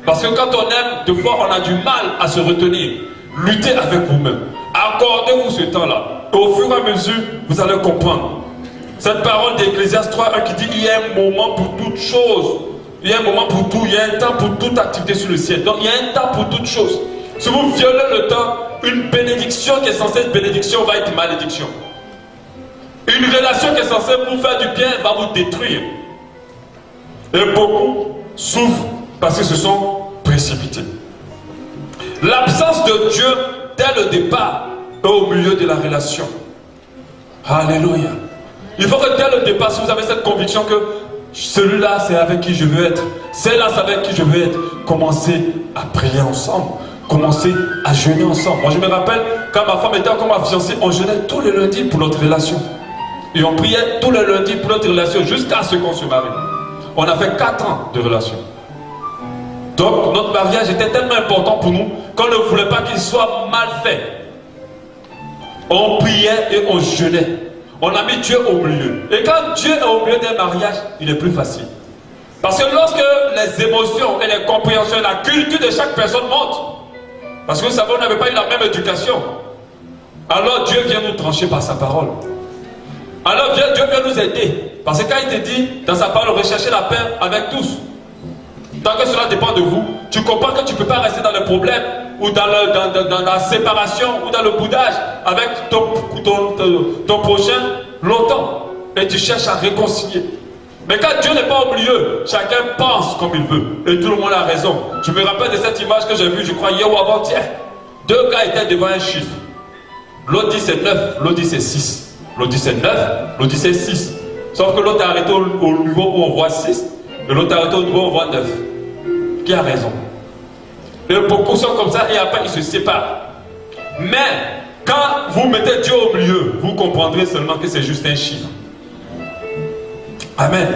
Parce que quand on aime, des fois on a du mal à se retenir. Luttez avec vous-même. Accordez-vous ce temps-là. Et au fur et à mesure, vous allez comprendre. Cette parole d'Ecclésiaste 3.1 qui dit il y a un moment pour toute chose. Il y a un moment pour tout. Il y a un temps pour toute activité sur le ciel. Donc il y a un temps pour toute chose. Si vous violez le temps, une bénédiction qui est censée être bénédiction va être malédiction. Une relation qui est censée vous faire du bien va vous détruire. Et beaucoup souffrent parce qu'ils se sont précipités. L'absence de Dieu dès le départ et au milieu de la relation. Alléluia. Il faut que dès le départ, si vous avez cette conviction que celui-là c'est avec qui je veux être, celle-là c'est avec qui je veux être, commencez à prier ensemble. Commencer à jeûner ensemble. Moi je me rappelle quand ma femme était encore ma fiancée, on jeûnait tous les lundis pour notre relation. Et on priait tous les lundis pour notre relation jusqu'à ce qu'on se marie. On a fait 4 ans de relation. Donc notre mariage était tellement important pour nous qu'on ne voulait pas qu'il soit mal fait. On priait et on jeûnait. On a mis Dieu au milieu. Et quand Dieu est au milieu d'un mariage, il est plus facile. Parce que lorsque les émotions et les compréhensions et la culture de chaque personne montent, parce que vous savez, on n'avait pas eu la même éducation. Alors Dieu vient nous trancher par sa parole. Alors Dieu vient nous aider. Parce que quand il te dit dans sa parole, recherchez la paix avec tous. Tant que cela dépend de vous, tu comprends que tu ne peux pas rester dans le problème ou dans la séparation ou dans le boudage avec ton prochain longtemps. Et tu cherches à réconcilier. Mais quand Dieu n'est pas au milieu, chacun pense comme il veut. Et tout le monde a raison. Je me rappelle de cette image que j'ai vue, je crois, hier ou avant-hier. 2 gars étaient devant un chiffre. L'autre dit c'est 9, l'autre dit c'est 6. L'autre dit c'est 9, l'autre dit c'est 6. Sauf que l'autre est arrêté au niveau où on voit 6. Et l'autre est arrêté au niveau où on voit 9. Qui a raison? Et beaucoup sont comme ça et après ils se séparent. Mais Quand vous mettez Dieu au milieu, vous comprendrez seulement que c'est juste un chiffre. Amen.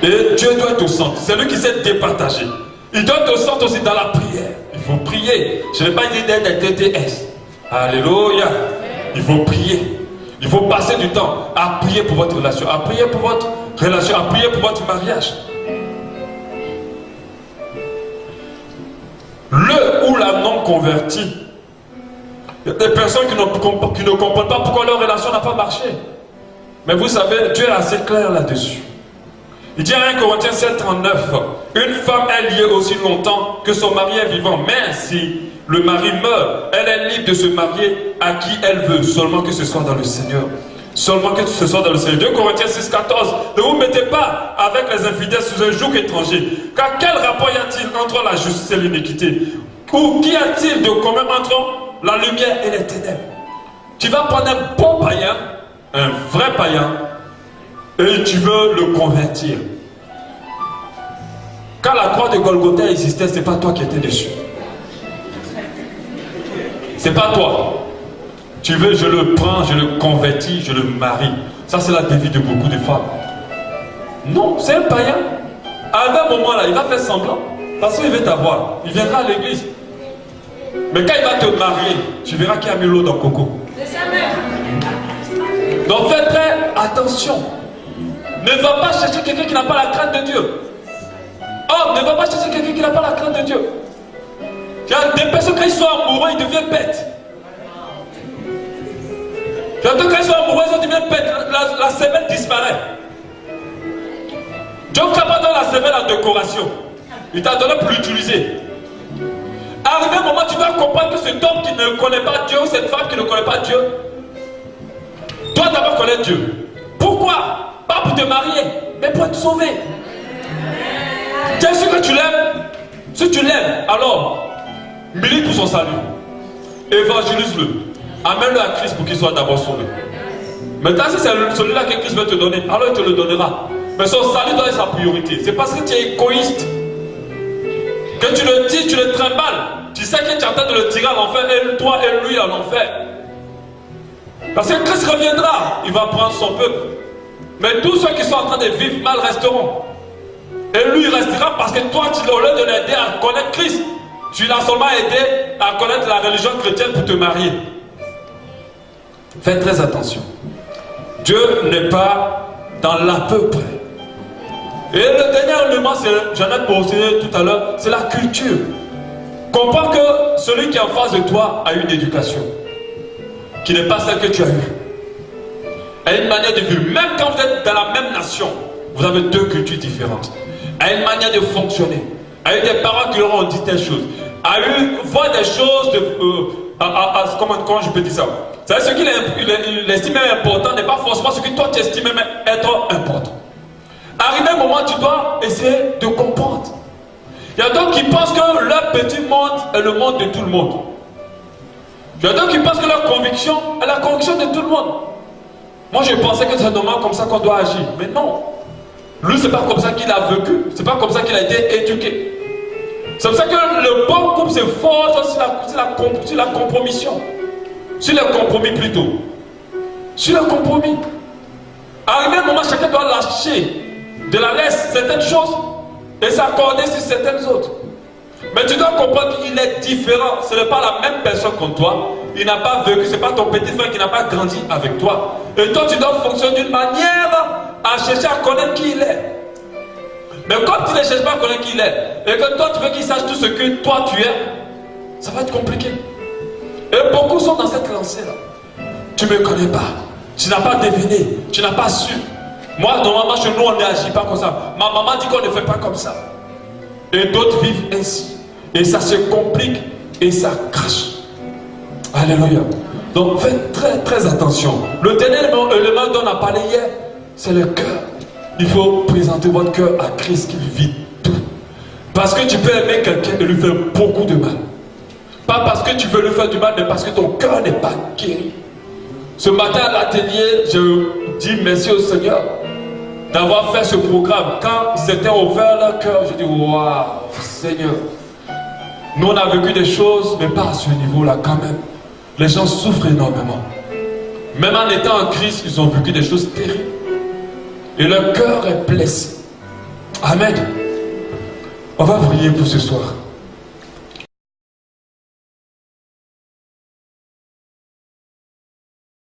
Et Dieu doit être au centre. C'est lui qui s'est départagé. Il doit être au centre aussi dans la prière. Il faut prier. Je n'ai pas dit d'être un TTS. Alléluia. Il faut prier. Il faut passer du temps à prier pour votre relation, à prier pour votre relation, à prier pour votre mariage. Le ou la non convertie. Il y a des personnes qui ne comprennent pas pourquoi leur relation n'a pas marché. Mais vous savez, Dieu est assez clair là-dessus. Il dit à 1 Corinthiens 7,39, une femme est liée aussi longtemps que son mari est vivant. Mais si le mari meurt, elle est libre de se marier à qui elle veut, seulement que ce soit dans le Seigneur. Seulement que ce soit dans le Seigneur. 2 Corinthiens 6,14, ne vous mettez pas avec les infidèles sous un joug étranger. Car quel rapport y a-t-il entre la justice et l'iniquité? Ou qu'y a-t-il de commun entre la lumière et les ténèbres? Tu vas prendre un bon païen, un vrai païen, et tu veux le convertir. Quand la croix de Golgotha existait, ce n'est pas toi qui étais dessus. C'est pas toi. Tu veux, je le prends, je le convertis, je le marie. Ça, c'est la dévie de beaucoup de femmes. Non, c'est un païen. À un moment là, il va faire semblant. Parce qu'il veut t'avoir. Il viendra à l'église. Mais quand il va te marier, tu verras qu'il y a mis l'eau dans le coco. Donc fais très attention. Ne va pas chercher quelqu'un qui n'a pas la crainte de Dieu. Homme, ne va pas chercher quelqu'un qui n'a pas la crainte de Dieu. Il y a des personnes, quand ils sont amoureux, ils deviennent bêtes. Il y a des quand ils sont amoureux, ils deviennent bêtes. La semelle disparaît. Dieu t'a pas donné la semelle en décoration. Il t'a donné pour l'utiliser. Arrivé un moment, tu dois comprendre que cet homme qui ne connaît pas Dieu, ou cette femme qui ne connaît pas Dieu, doit d'abord connaître Dieu. Pourquoi? Pas pour te marier, mais pour être sauvé. Tu es sûr que tu l'aimes? Si tu l'aimes, alors milite pour son salut. Évangélise-le. Amène-le à Christ pour qu'il soit d'abord sauvé. Maintenant, si c'est celui-là que Christ veut te donner, alors il te le donnera. Mais son salut doit être sa priorité. C'est parce que tu es égoïste que tu le dis, tu le trimbales. Tu sais que tu es en train de le tirer à l'enfer, et toi et lui à l'enfer. Parce que Christ reviendra, il va prendre son peuple. Mais tous ceux qui sont en train de vivre mal resteront. Et lui, il restera parce que toi, au lieu de l'aider à connaître Christ, tu l'as seulement aidé à connaître la religion chrétienne pour te marier. Faites très attention. Dieu n'est pas dans l'à peu près. Et le dernier élément, j'en ai posé tout à l'heure, c'est la culture. Comprends que celui qui est en face de toi a une éducation qui n'est pas celle que tu as eue. A une manière de vivre. Même quand vous êtes dans la même nation, vous avez deux cultures différentes. A une manière de fonctionner. A eu des parents qui leur ont dit telle chose. A eu voir des choses comment je peux dire ça? C'est ce qu'il estime important n'est pas forcément ce que toi tu estimes être important. Arrivé un moment, tu dois essayer de comprendre. Il y a d'autres qui pensent que leur petit monde est le monde de tout le monde. Il y a d'autres qui pensent que leur conviction est la conviction de tout le monde. Moi, je pensais que c'est normal comme ça qu'on doit agir. Mais non. Lui, c'est pas comme ça qu'il a vécu. C'est pas comme ça qu'il a été éduqué. C'est pour ça que le bon couple se forge sur la compromission. Sur le compromis plutôt. Sur le compromis. Arrivé un moment, chacun doit lâcher de la laisse certaines choses et s'accorder sur certaines autres. Mais tu dois comprendre qu'il est différent. Ce n'est pas la même personne que toi. Il n'a pas vécu. Ce n'est pas ton petit frère qui n'a pas grandi avec toi. Et toi, tu dois fonctionner d'une manière à chercher à connaître qui il est. Mais comme tu ne cherches pas à connaître qui il est, et que toi, tu veux qu'il sache tout ce que toi, tu es, ça va être compliqué. Et beaucoup sont dans cette lancée-là. Tu ne me connais pas. Tu n'as pas deviné. Tu n'as pas su. Moi, normalement, chez nous, on n'agit pas comme ça. Ma maman dit qu'on ne fait pas comme ça. Et d'autres vivent ainsi. Et ça se complique et ça crache. Alléluia. Donc faites très très attention. Le dernier élément dont on a parlé hier, c'est le cœur. Il faut présenter votre cœur à Christ qui vit tout. Parce que tu peux aimer quelqu'un et lui faire beaucoup de mal. Pas parce que tu veux lui faire du mal, mais parce que ton cœur n'est pas guéri. Ce matin à l'atelier, je dis merci au Seigneur d'avoir fait ce programme. Quand c'était ouvert leur cœur, je dis waouh, Seigneur. Nous on a vécu des choses, mais pas à ce niveau-là quand même. Les gens souffrent énormément. Même en étant en Christ, ils ont vécu des choses terribles. Et leur cœur est blessé. Amen. On va prier pour ce soir.